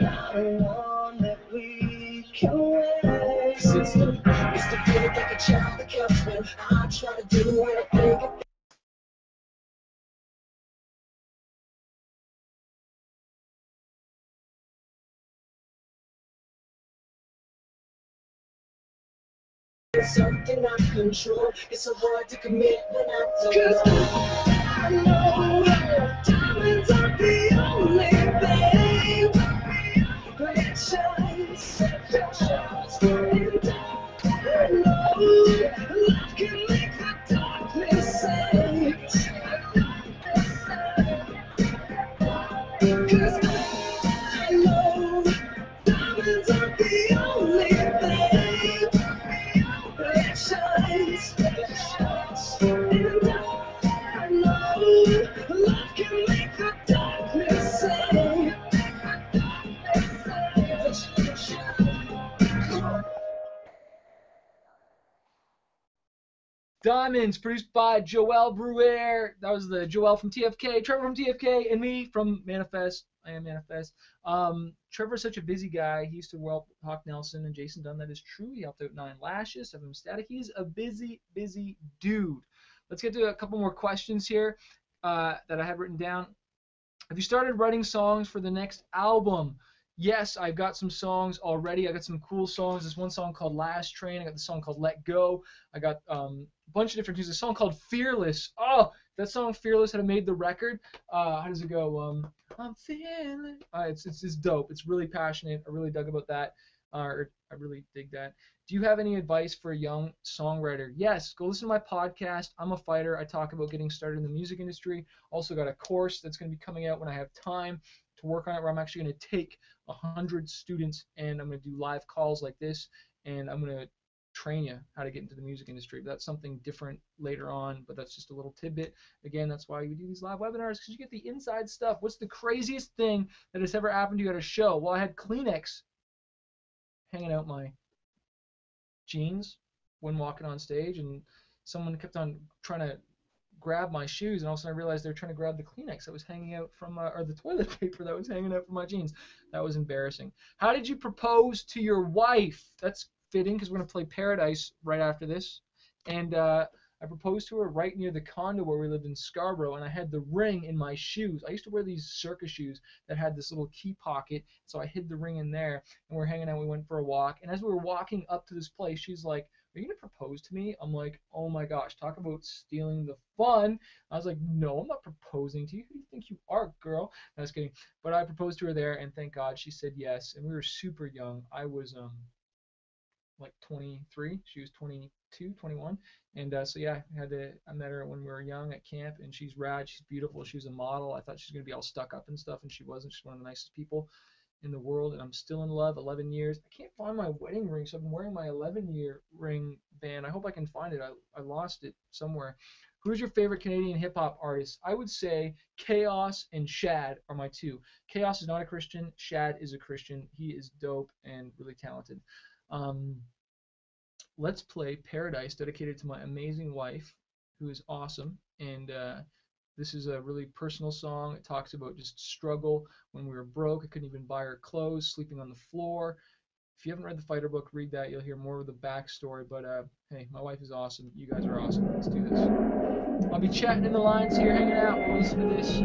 [SPEAKER 2] not one that we can waste. It's the feeling like a child that comes when I try to do what I think. It's something I control. It's a word to commit when I don't. 'Cause I know diamonds aren't the only thing that shines. And I know love can make the darkness sing. 'Cause I know diamonds aren't the only thing that shines. And I know love can make the darkness sing.
[SPEAKER 1] Diamonds, produced by Joel Bruer. That was the Joel from TFK, Trevor from TFK, and me from Manafest. I am Manafest. Trevor's such a busy guy. He used to help Hawk Nelson and Jason Dunn. That is true. He helped out Nine Lashes, Seven Static. He's a busy, busy dude. Let's get to a couple more questions here that I have written down. Have you started writing songs for the next album? Yes, I've got some songs already. I got some cool songs. There's one song called Last Train. I got the song called Let Go. I got a bunch of different tunes. A song called Fearless. Oh, that song Fearless had made the record. How does it go? I'm feeling. It's just dope. It's really passionate. I really dug about that. I really dig that. Do you have any advice for a young songwriter? Yes, go listen to my podcast. I'm a fighter. I talk about getting started in the music industry. Also got a course that's going to be coming out when I have time to work on it, where I'm actually going to take 100 students and I'm going to do live calls like this, and I'm going to train you how to get into the music industry. But that's something different later on, but that's just a little tidbit. Again, that's why we do these live webinars, because you get the inside stuff. What's the craziest thing that has ever happened to you at a show? Well, I had Kleenex hanging out my jeans when walking on stage, and someone kept on trying to grab my shoes, and all of a sudden I realized they were trying to grab the Kleenex that was hanging out from, or the toilet paper that was hanging out from my jeans. That was embarrassing. How did you propose to your wife? That's fitting because we're gonna play Paradise right after this, and I proposed to her right near the condo where we lived in Scarborough, and I had the ring in my shoes. I used to wear these circus shoes that had this little key pocket, so I hid the ring in there, and we were hanging out. We went for a walk, and as we were walking up to this place, she's like, "Are you gonna propose to me?" I'm like, "Oh my gosh, talk about stealing the fun." I was like, "No, I'm not proposing to you. Who do you think you are, girl?" No, I was kidding. But I proposed to her there, and thank God she said yes. And we were super young. I was like 23. She was 22, 21. And so yeah, I met her when we were young at camp, and she's rad. She's beautiful. She was a model. I thought she was gonna be all stuck up and stuff, and she wasn't. She's one of the nicest people in the world, and I'm still in love. 11 years. I can't find my wedding ring, so I've been wearing my 11-year ring band. I hope I can find it. I lost it somewhere. Who's your favorite Canadian hip hop artist? I would say Chaos and Shad are my two. Chaos is not a Christian. Shad is a Christian. He is dope and really talented. Um, let's play Paradise, dedicated to my amazing wife, who is awesome. And This is a really personal song. It talks about just struggle when we were broke. I couldn't even buy her clothes, sleeping on the floor. If you haven't read the Fighter book, read that. You'll hear more of the backstory. But hey, my wife is awesome. You guys are awesome. Let's do this. I'll be chatting in the lines here, hanging out. We'll listen to this.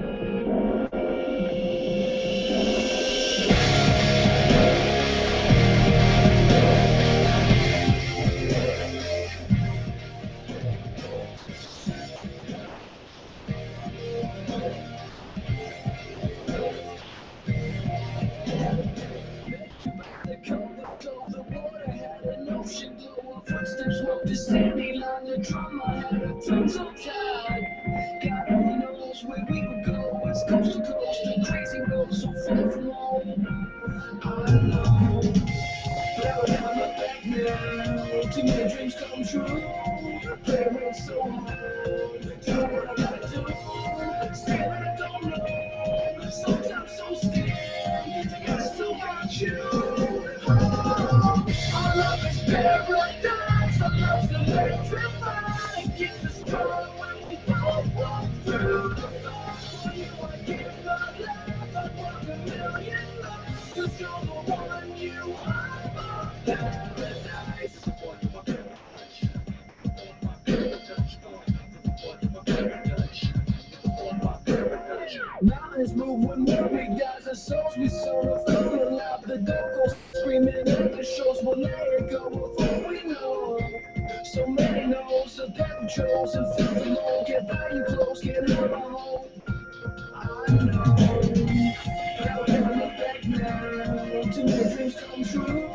[SPEAKER 2] The water had an ocean glow. Our footsteps walked the sandy line. The drama had a tongue so tied. God only knows where we would go. It's coast to coast, a crazy road so far from home. I know, but I would never look back now. Too many dreams come true. Praying so hard. Do what I gotta do. Still I don't know. Sometimes so scared. I still got you. Our love is paradise. Our love's electrifying. Keeps us strong when we both walk through the fire. For you, I give my life. I walk a million miles. 'Cause you're the one you are. My paradise. Mountains move when worry dies. Our souls we sorrow come alive. The dark goes screaming at the shores. We'll let it go before we know. So many knows the devil chose and feel alone. Can't buy you clothes, can't hurt my home. I know, but I would never look back now. Too many dreams come true.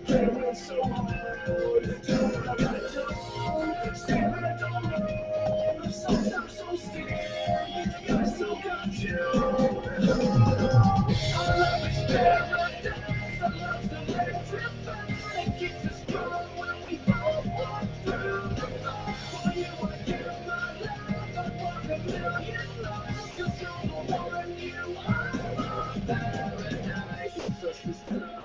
[SPEAKER 2] Praying so hard. Do what I gotta do. Still I don't know. Sometimes so scared. I still got you. Our love is paradise. Our love's electrifying. It keeps us strong when we both walk through the fire. For you, I give my life. I walk a million miles. 'Cause you're the one you are. My paradise. Just this time.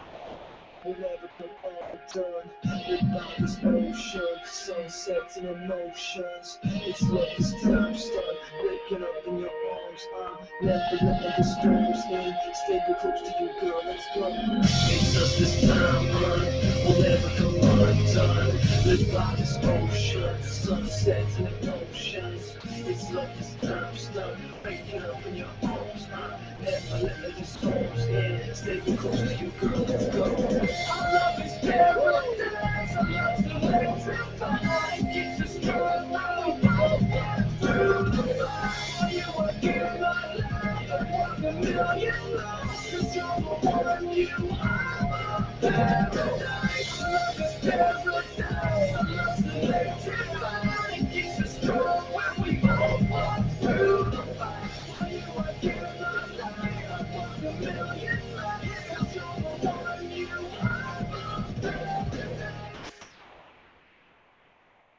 [SPEAKER 2] We'll never come undone. Lit by this ocean, sunsets and emotions. It's like this time stun, waking up in your arms. I'm never letting the storms in. Stay real close to you, girl. Let's go. It's us this time, run. We'll never come undone. Lit by this ocean, sunsets and emotions. It's like this time stun, waking up in your arms. I'm never letting the storms in. Stay real close to you, girl. Let's go. Our love is paradise. Our love's electrifying. Keeps us strong when we both walk through the fire. You are give my life. I walk a million miles. 'Cause you're the one you are. Paradise. Our love is paradise. Our love's electrifying. Keeps us strong when we both walk through the fire. You are give my life. I walk a million miles. 'Cause you're the one you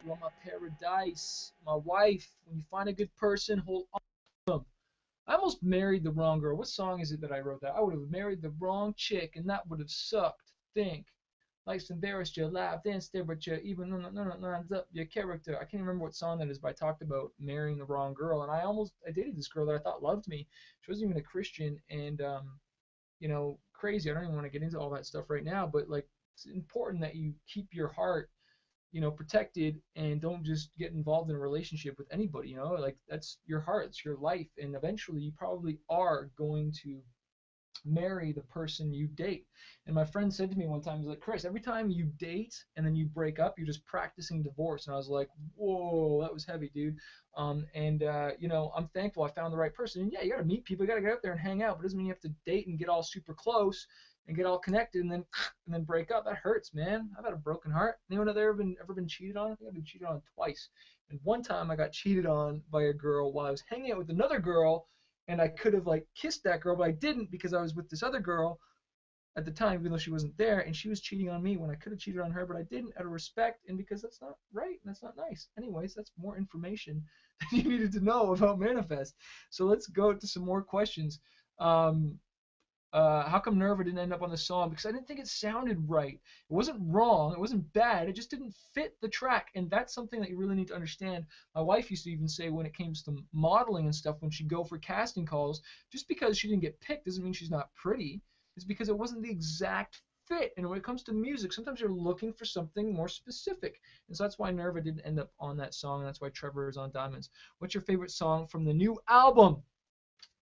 [SPEAKER 1] You are my paradise, my wife. When you find a good person, hold on to them. I almost married the wrong girl. What song is it that I wrote that? I would have married the wrong chick, and that would have sucked. Think. Life's embarrassed you, laugh, dance there, but you even lines up your character. I can't remember what song that is, but I talked about marrying the wrong girl, and I dated this girl that I thought loved me. She wasn't even a Christian, and crazy. I don't even want to get into all that stuff right now, but like it's important that you keep your heart protected and don't just get involved in a relationship with anybody, like that's your heart, it's your life, and eventually you probably are going to marry the person you date. And my friend said to me one time, he's like, Chris, every time you date and then you break up, you're just practicing divorce. And I was like, whoa, that was heavy, dude. I'm thankful I found the right person. And yeah, you got to meet people, you got to get out there and hang out, but it doesn't mean you have to date and get all super close and get all connected and then break up. That hurts, man. I've had a broken heart. Anyone have ever been cheated on? I think I've been cheated on twice. And one time I got cheated on by a girl while I was hanging out with another girl, and I could have like kissed that girl, but I didn't because I was with this other girl at the time, even though she wasn't there, and she was cheating on me when I could have cheated on her, but I didn't out of respect and because that's not right and that's not nice. Anyways, that's more information that you needed to know about Manafest. So let's go to some more questions. Um, how come Nerva didn't end up on the song? Because I didn't think it sounded right. It wasn't wrong. It wasn't bad. It just didn't fit the track. And that's something that you really need to understand. My wife used to even say when it came to modeling and stuff, when she'd go for casting calls, just because she didn't get picked doesn't mean she's not pretty. It's because it wasn't the exact fit. And when it comes to music, sometimes you're looking for something more specific. And so that's why Nerva didn't end up on that song. And that's why Trevor is on Diamonds. What's your favorite song from the new album?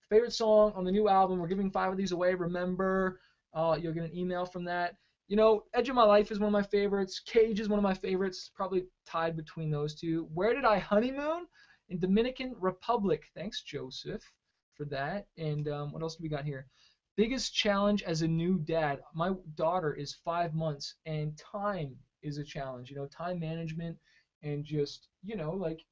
[SPEAKER 1] Favorite song on the new album. We're giving 5 of these away. Remember, you'll get an email from that. You know, Edge of My Life is one of my favorites. Cage is one of my favorites. Probably tied between those two. Where Did I Honeymoon? In Dominican Republic. Thanks, Joseph, for that. And what else do we got here? Biggest challenge as a new dad. My daughter is 5 months, and time is a challenge. You know, time management and just, you know, like,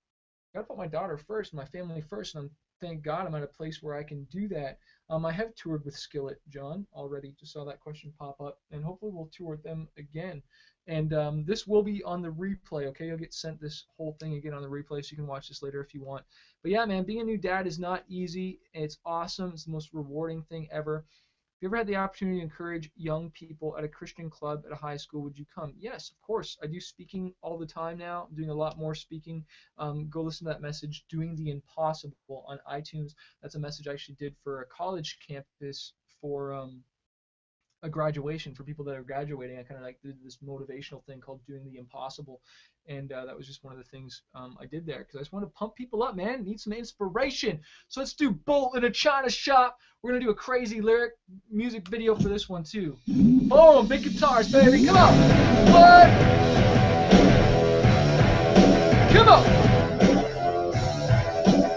[SPEAKER 1] gotta put my daughter first, my family first, and thank God I'm at a place where I can do that. I have toured with Skillet, John, already. Just saw that question pop up, and hopefully we'll tour with them again. And this will be on the replay, okay? You'll get sent this whole thing again on the replay, so you can watch this later if you want. But yeah, man, being a new dad is not easy. It's awesome. It's the most rewarding thing ever. If you ever had the opportunity to encourage young people at a Christian club at a high school, would you come? Yes, of course. I do speaking all the time now. I'm doing a lot more speaking. Go listen to that message, Doing the Impossible, on iTunes. That's a message I actually did for a college campus for a graduation, for people that are graduating. I kind of like did this motivational thing called Doing the Impossible, and that was just one of the things I did there because I just want to pump people up, man. Need some inspiration. So let's do Bolt in a China Shop. We're gonna do a crazy lyric music video for this one too. Boom, big guitars, baby. Come on. What? Come on.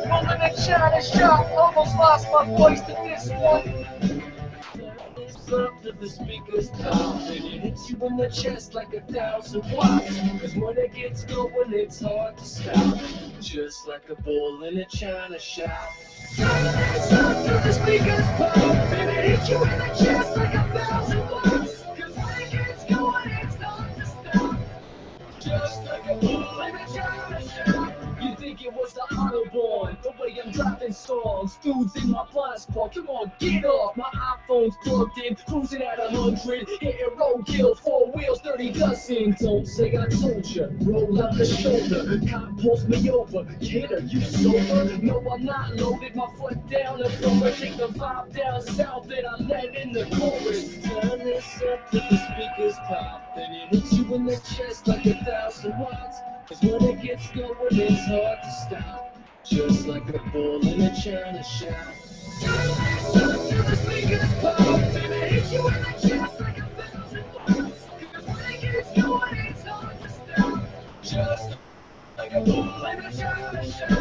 [SPEAKER 1] Bolt in a China Shop. Almost lost my voice to this one.
[SPEAKER 2] Up to the speakers top, and it hits you in the chest like 1,000 watts. Cause when it gets going, it's hard to stop. Just like a bull in a china shop. Up to the speakers pop, and it hits you in the chest like 1,000 watts. Cause when it gets going, it's hard to stop. Just like a bull in a china shop. You think it was the Autobahn, the way I'm dropping songs, dudes in my blind spot, come on, get off, my iPhone's plugged in, cruising at 100, hitting roadkill, 4 wheels, 30 dozen, don't say I told ya, roll out the shoulder, cop pulls me over, kid, are you sober? No, I'm not loaded, my foot down the floor, take the vibe down south, and I let in the chorus, turn this up to the speakers pop, and it hits you in the chest like 1,000 watts. Cause when it gets going, it's hard to stop. Just like a bull in a china shop. Up to the speakers pop, and it hits you in the chest like 1,000 watts. Cause when it gets going, it's hard to stop. Just like a bull in a china shop.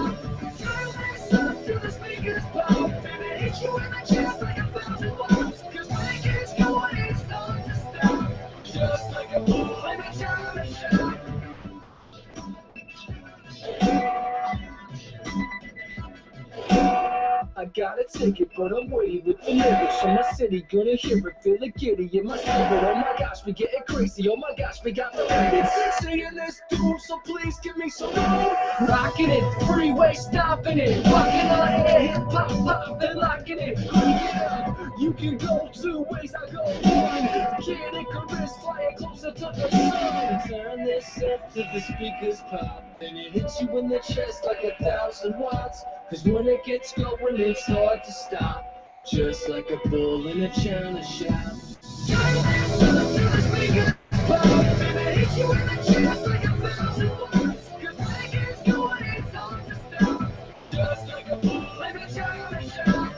[SPEAKER 2] Up to the speakers pop, and it hits you in the chest like 1,000 watts. Cause when it gets going, it's hard to stop. Just like a bull in a china shop. I got a ticket, but I'm waiting with the lyrics from my city. Gonna hear it, feel it giddy in my spirit. Oh my gosh, we getting crazy. Oh my gosh, we got the reading. Saying this dude, so please give me some room. Rocking it, freeway stopping it. Rocking on air, hip hop, pop, and locking it. Yeah, you can go 2 ways, I go one. Kid Icarus flying closer to the sun. Turn this up to the speakers pop. And it hits you in the chest like 1,000 watts. Cause when it gets going, it's hard to stop. Just like a bull in a china shop. Up to the speakers pop. And it hits you in the chest like 1,000 watts. Cause when it gets going, it's hard to stop. Just like a bull in a china shop.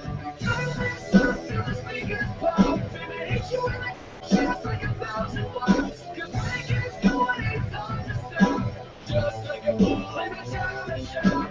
[SPEAKER 2] Up to the speakers pop. And it hits you in the chest like 1,000 watts. Cause when it gets going, it's hard to stop. Just like a bull in a china shop.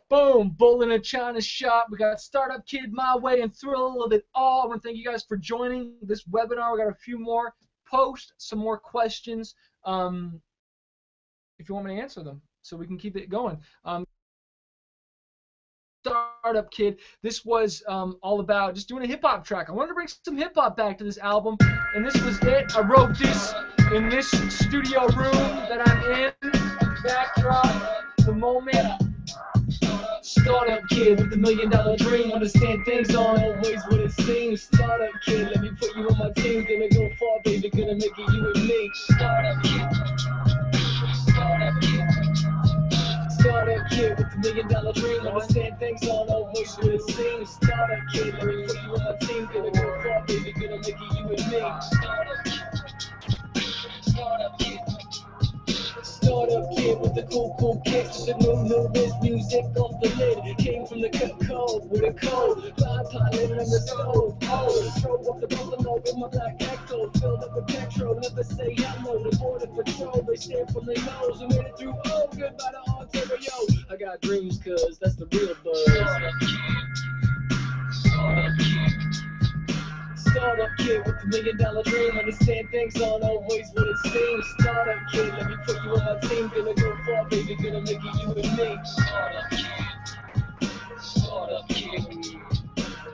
[SPEAKER 1] Boom, Bull in a China Shop. We got Startup Kid, My Way, and Thrill of It All. I want to thank you guys for joining this webinar. We got a few more. Post some more questions if you want me to answer them so we can keep it going. Startup Kid, this was all about just doing a hip-hop track. I wanted to bring some hip-hop back to this album, and this was it. I wrote this in this studio room that I'm in, backdrop, the moment. Startup kid with $1 million dream, understand things aren't always what it seems. Startup kid, let me put you on my team, gonna go far, baby, gonna make it you and me. Startup kid, startup kid. Startup kid with $1 million dream, understand things aren't always what it seems. Startup kid, let me put you on my team, gonna go far, baby, gonna make it you and me. Startup kid, startup kid. Startup kid with the cool kicks, the new biz music off the lid. Came from the cut code with a code, fly pilot on the stove. Oh, drove up the buffalo with my black echo, filled up with petrol. Never say hello to border patrol. They stare from their nose. We made it through. Oh, goodbye to Ontario. I got dreams, cause that's the real buzz. Startup kid. Startup kid with $1 million dream, understand things aren't always what it seems. Startup kid, let me put you on my team, gonna go far, baby, gonna make it you and me. Startup kid, startup kid.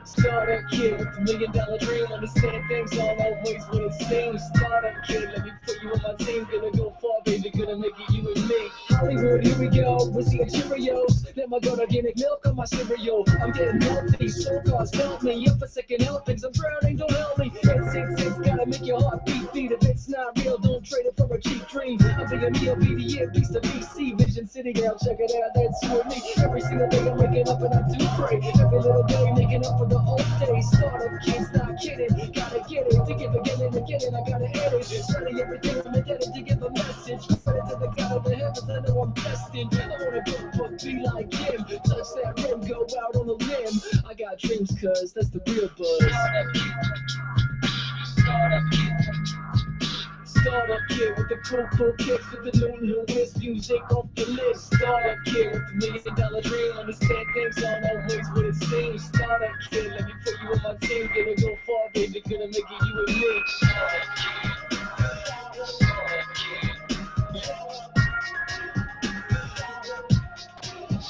[SPEAKER 1] Startup kid with $1 million dream, understand things aren't always what it seems. Startup kid, let me put you on my team, gonna go far, baby, gonna make it you and me. Hollywood, here we go, with the Cheerios. Let my go organic milk on my cereal. I'm getting healthy, so cars help me. Up for second helpings, I'm drowning, don't help me. It's gotta make your heart beat. If it's not real, don't trade it for a cheap dream. I'll be a meal, be the year, piece of BC. Vision City, girl, check it out, that's you and me. Every single day I'm waking up and I do pray. Every little day making up for the old days. Startup kids, not kidding. Gotta get it, to give again and again, I gotta hit it. Study everything, I'm indebted to give a message. Send it to the God of the heavens, I know I'm destined. I wanna go be like him. Touch that rim, go out on a limb. I got dreams, cause that's the real buzz. Startup kid. Startup kid with the cool kicks, with the new biz music off the list. Startup kid with the $1 million dream, understand things aren't always what it seems. Startup kid, let me put you on my team, gonna go far, baby, gonna make it you and me.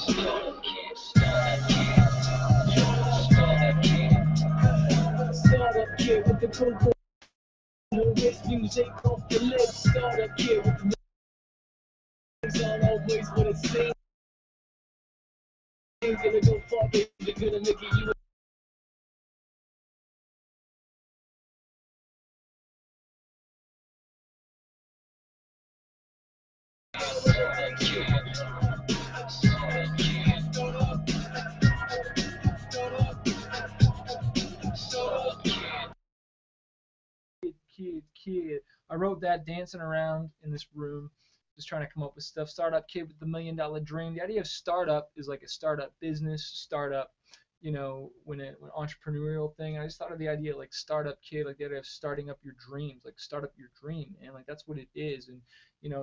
[SPEAKER 1] Startup kid, startup kid. Startup kid, startup kid. Startup kid with the cool this music off the lips. Startup kid with the things aren't always what it seems. Gonna go far, baby, gonna make it you. Kid. I wrote that dancing around in this room, just trying to come up with stuff. Startup kid with the $1 million dream. The idea of startup is like a startup business, startup, when entrepreneurial thing. I just thought of the idea like startup kid, like the idea of starting up your dreams, like start up your dream, and like that's what it is. And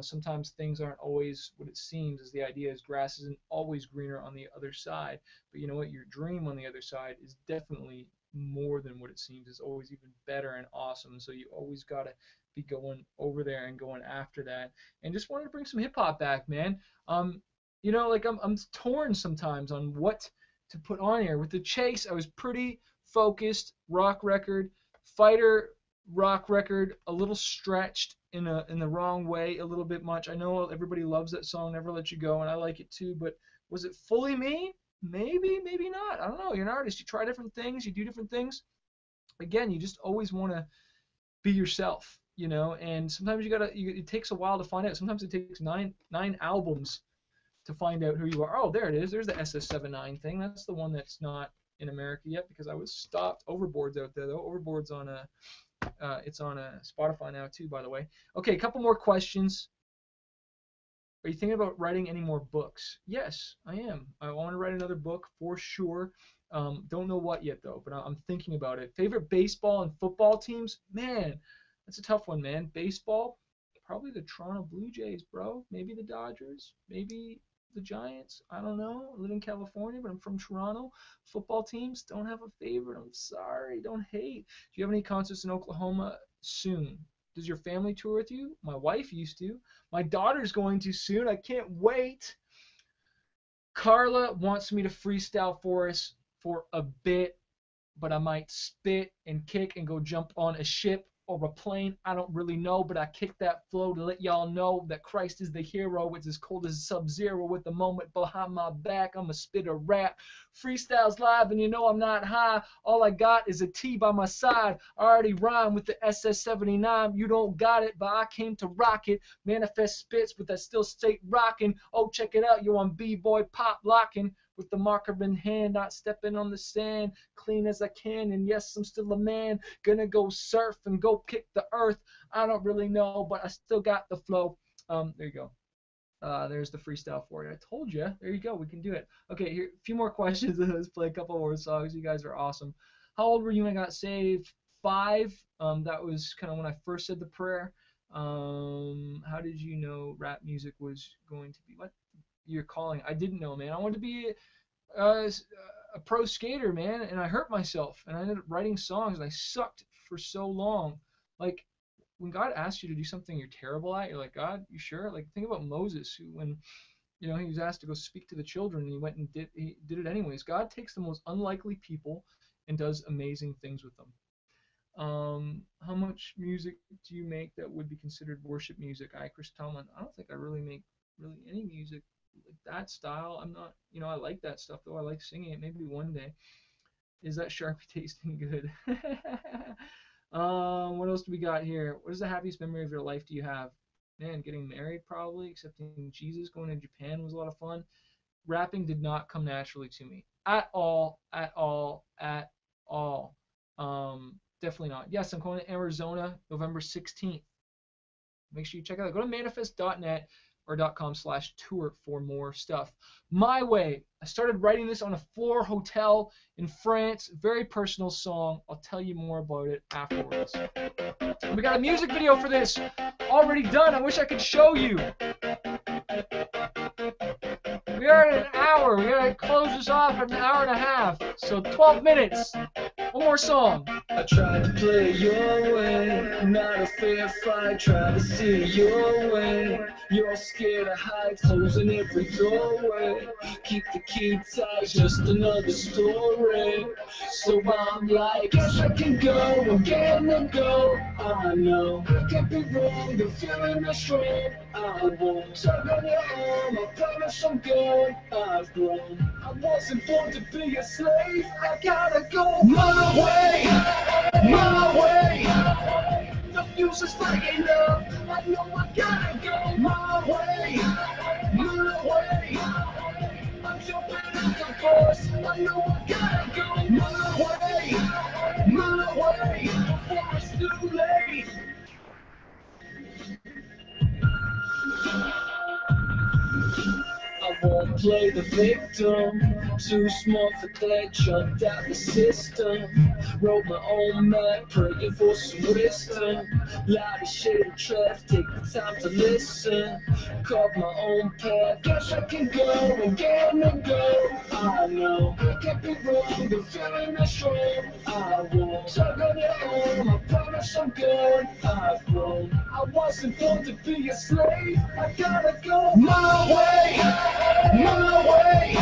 [SPEAKER 1] sometimes things aren't always what it seems. As the idea is, grass isn't always greener on the other side. But you know what? Your dream on the other side is definitely more than what it seems. It's always even better and awesome. So you always gotta be going over there and going after that. And just wanted to bring some hip hop back, man. Like I'm torn sometimes on what to put on here. With the Chase, I was pretty focused. Rock record, fighter rock record, a little stretched in the wrong way, a little bit much. I know everybody loves that song, Never Let You Go, and I like it too. But was it fully me? Maybe, maybe not. I don't know. You're an artist. You try different things. You do different things. Again, you just always want to be yourself, and sometimes it takes a while to find out. Sometimes it takes nine albums to find out who you are. Oh, there it is. There's the SS79 thing. That's the one that's not in America yet because I was stopped. Overboard's out there though. Overboard's on it's on a Spotify now too, by the way. Okay, a couple more questions. Are you thinking about writing any more books? Yes, I am. I want to write another book for sure. Don't know what yet though, but I'm thinking about it. Favorite baseball and football teams? Man, that's a tough one, man. Baseball, probably the Toronto Blue Jays, bro. Maybe the Dodgers. Maybe the Giants. I don't know. I live in California, but I'm from Toronto. Football teams don't have a favorite. I'm sorry. Don't hate. Do you have any concerts in Oklahoma soon? Does your family tour with you? My wife used to. My daughter's going to soon. I can't wait. Carla wants me to freestyle for us for a bit, but I might spit and kick and go jump on a ship. or a plane. I don't really know, but I kick that flow to let y'all know that Christ is the hero. It's as cold as Sub-Zero with the moment behind my back. I'ma spit a rap. Freestyles live, and you know I'm not high. All I got is a T by my side. I already rhyme with the SS79. You don't got it, but I came to rock it. Manafest spits, but that still stay rocking. Oh, check it out, yo, I'm B-boy pop locking. With the marker in hand, not stepping on the sand, clean as I can, and yes, I'm still a man. Gonna go surf and go kick the earth. I don't really know, but I still got the flow. There you go. There's the freestyle for you. I told you. There you go. We can do it. Okay, here a few more questions. Let's play a couple more songs. You guys are awesome. How old were you when I got saved? 5. That was kind of when I first said the prayer. How did you know rap music was going to be what? Your calling? I didn't know, man. I wanted to be uh, a pro skater, man, and I hurt myself, and I ended up writing songs, and I sucked for so long. Like when God asks you to do something you're terrible at, you're like, God, you sure? Like think about Moses, who when he was asked to go speak to the children, and he did it anyways. God takes the most unlikely people and does amazing things with them. How much music do you make that would be considered worship music? Chris Tomlin. I don't think I really make really any music like that style. I'm not, I like that stuff though. I like singing it. Maybe one day. Is that Sharpie tasting good? What else do we got here? What is the happiest memory of your life do you have? Man, getting married probably, accepting Jesus, going to Japan was a lot of fun. Rapping did not come naturally to me at all, at all, at all. Definitely not. Yes, I'm going to Arizona November 16th. Make sure you check it out. Go to manafest.net or .com/tour for more stuff. My Way. I started writing this on a 4 hotel in France. Very personal song. I'll tell you more about it afterwards. We got a music video for this already done. I wish I could show you. We are at an hour. We gotta close this off at an hour and a half. So 12 minutes. One more song.
[SPEAKER 2] I tried to play your way, not a fair fight, try to see your way. You're scared of heights, closing every doorway. Keep the key tight, just another story. So I'm like, guess I can go again and go. I know, I can't be wrong, the feeling is strong. I won't tug on your arm, I promise I'm good. I've grown, I wasn't born to be a slave. I gotta go my way, my way. The fuse is lighting up, I know I gotta go my way, my way. I'm jumping out the course, I know I gotta go my way, before it's too late. I won't play the victim, too smart for that, jumped out the system. Wrote my own map, praying for some wisdom. Loud as shit in traffic, take the time to listen. Carve my own path, guess I can go again and go. I know, I can't be wrong, the feeling is strong. I won't tug on your arm, I promise I'm good. I've grown, I wasn't born to be a slave. I gotta go my way, my way.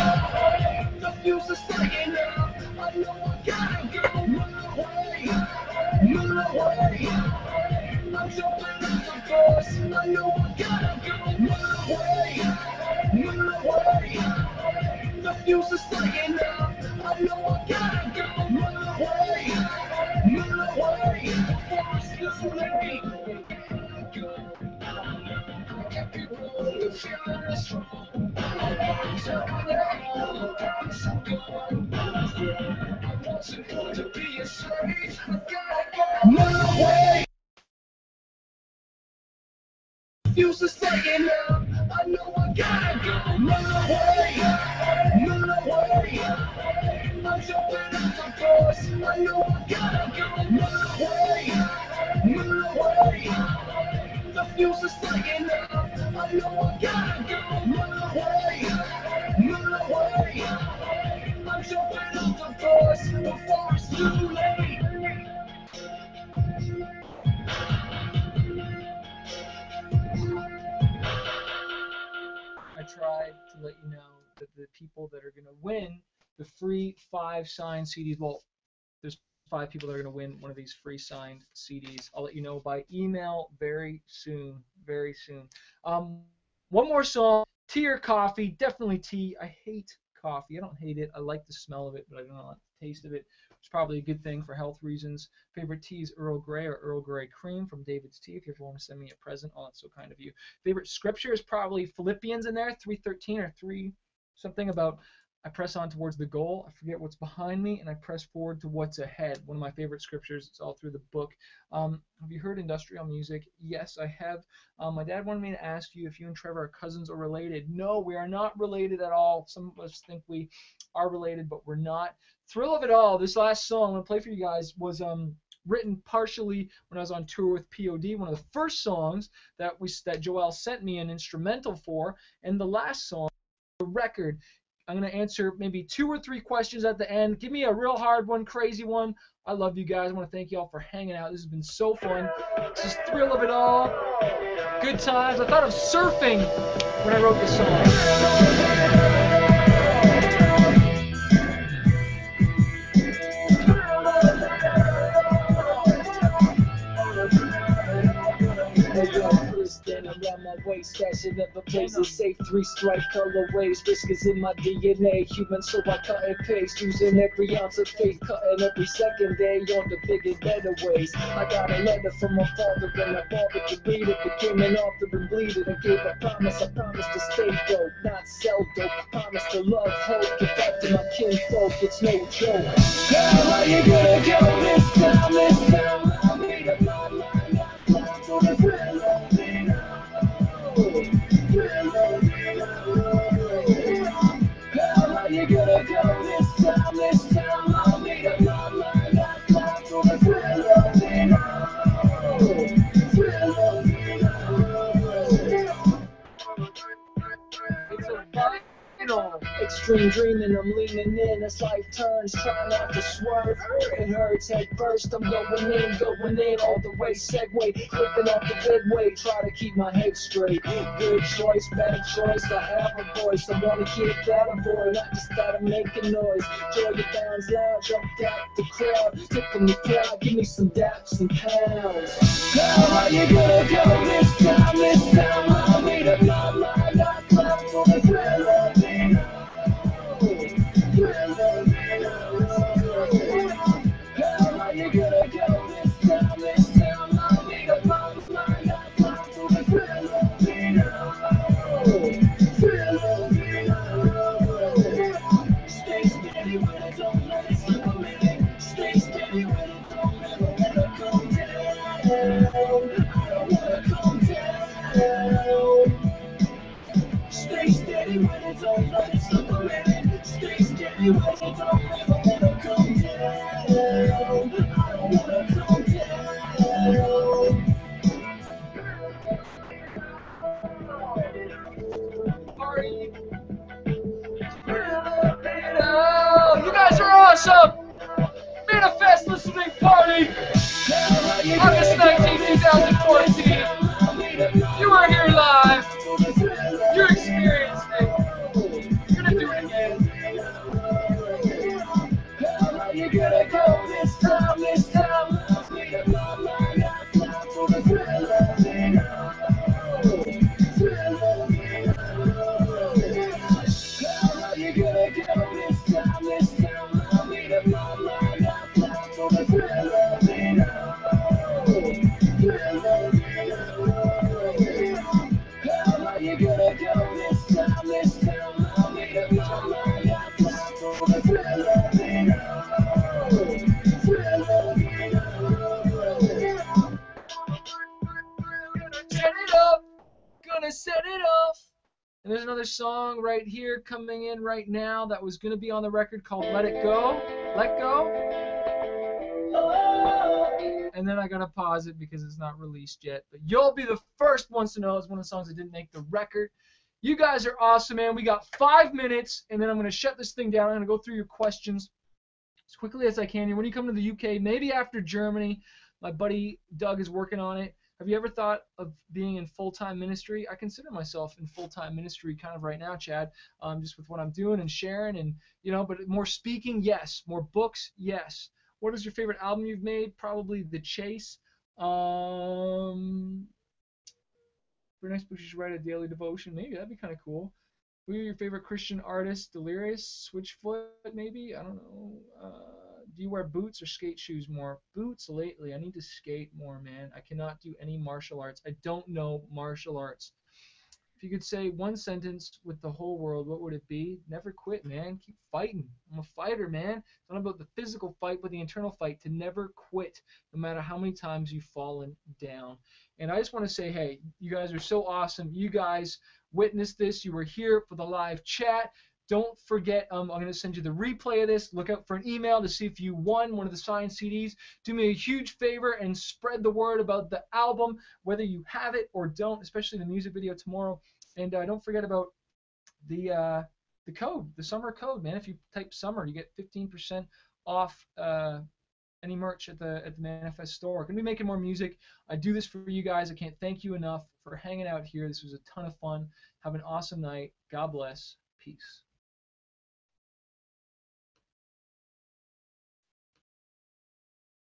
[SPEAKER 2] The fuse is lighting up, I know I gotta go my way, my way. I'm jumping out the course, I know I gotta go my way. The fuse is lighting up, I know I gotta go my way, before it's too late. I can't be wrong, the feeling is strong. I'm telling you, I promise I'm gone. I wasn't born to be a slave, I gotta go my way. Fuse is lighting up, I know I gotta go my way, my way. I'm jumping out the course, I know I gotta go my way. The fuse is lighting up, I know I gotta go my way, my way. I'm jumping out the course before it's too late.
[SPEAKER 1] I tried to let you know that the people that are going to win the free 5 signed CDs, well, there's 5 people that are going to win one of these free signed CDs. I'll let you know by email very soon. Very soon. One more song. Tea or coffee? Definitely tea. I hate coffee. I don't hate it. I like the smell of it, but I don't like the taste of it. It's probably a good thing for health reasons. Favorite tea is Earl Grey or Earl Grey Cream from David's Tea. If you ever want to send me a present, oh, that's so kind of you. Favorite scripture is probably Philippians in there, 3:13 or 3 something about I press on towards the goal. I forget what's behind me, and I press forward to what's ahead. One of my favorite scriptures. It's all through the book. Have you heard industrial music? Yes, I have. My dad wanted me to ask you if you and Trevor are cousins or related. No, we are not related at all. Some of us think we are related, but we're not. Thrill of It All, this last song I'm going to play for you guys was written partially when I was on tour with POD. One of the first songs that Joel sent me an instrumental for, and the last song, the record. I'm going to answer maybe 2 or 3 questions at the end. Give me a real hard one, crazy one. I love you guys. I want to thank you all for hanging out. This has been so fun. This is Thrill of It All. Good times. I thought of surfing when I wrote this song.
[SPEAKER 2] Then around my waist, stashing never places safe. 3-stripe colorways, risk is in my DNA. Human, so I cut and paste, using every ounce of faith, cutting every second day on the bigger, better ways. I got a letter from my father, and I bothered to read it. Became an author and bleeded, and gave a promise. I promised to stay dope, not sell dope. Promise to love, hope, get back to my kinfolk. It's no joke. Girl, how you gonna go this time? This time I'll be the my mind. I'm for the thrill of it. How you gonna go this time? This time I'll meet up my mind. I'm for the thrill of it. Thrill of it. It's a final. Extreme dreaming, I'm leaning in as life turns, trying not to swerve. It hurts head first, I'm going in all the way. Segway, flipping off the midway, try to keep my head straight. Good choice, bad choice, I have a voice. I wanna keep that a boy, not just that I'm making noise. Georgia bounds loud, jumped out the crowd, tipping the crowd, give me some daps and pounds. Now how you gonna go this time? This time I'll meet up my mind. I clap for the thrill of it. How you gonna go this time? This time I'll meet up my mind. I clap for the thrill of it. Thrill of it. Stay steady with it, don't let it slip a minute. Stay steady with it, don't ever let it come down. I don't wanna come down. Stay steady with it, don't let it slip a minute. Stay steady with it, don't ever let it come down. I don't wanna come down.
[SPEAKER 1] Party. Oh, you guys are awesome. Manafest listening party. August 19, 2014. You are here live. You experienced it. You're gonna do it again.
[SPEAKER 2] How you gonna go this time? This time I'll meet up my mind. I clap for the thrill of it. Thrill of it. How you gonna go this time? This time I'll meet up my mind. I clap for the thrill of it. Thrill of it. How you gonna go this time? This time I'll meet up my mind. I clap for the thrill of it.
[SPEAKER 1] Set it up. Gonna set it off. And there's another song right here coming in right now that was gonna be on the record called Let It Go. Let Go. And then I gotta pause it because it's not released yet. But you'll be the first ones to know. It's one of the songs that didn't make the record. You guys are awesome, man. We got 5 minutes, and then I'm gonna shut this thing down. I'm gonna go through your questions as quickly as I can here. When you come to the UK, maybe after Germany, my buddy Doug is working on it. Have you ever thought of being in full-time ministry? I consider myself in full-time ministry kind of right now, Chad, just with what I'm doing and sharing, and but more speaking, yes. More books, yes. What is your favorite album you've made? Probably The Chase. Um, for next book, you should write a daily devotion. Maybe that'd be kind of cool. Who are your favorite Christian artists? Delirious, Switchfoot, maybe? I don't know. Do you wear boots or skate shoes more? Boots lately. I need to skate more, man. I cannot do any martial arts. I don't know martial arts. If you could say one sentence with the whole world, what would it be? Never quit, man. Keep fighting. I'm a fighter, man. It's not about the physical fight, but the internal fight to never quit, no matter how many times you've fallen down. And I just want to say, hey, you guys are so awesome. You guys witnessed this. You were here for the live chat. Don't forget, I'm going to send you the replay of this. Look out for an email to see if you won one of the signed CDs. Do me a huge favor and spread the word about the album, whether you have it or don't, especially the music video tomorrow. And don't forget about the code, the summer code, man. If you type summer, you get 15% off any merch at the Manafest store. We're gonna be making more music. I do this for you guys. I can't thank you enough for hanging out here. This was a ton of fun. Have an awesome night. God bless. Peace.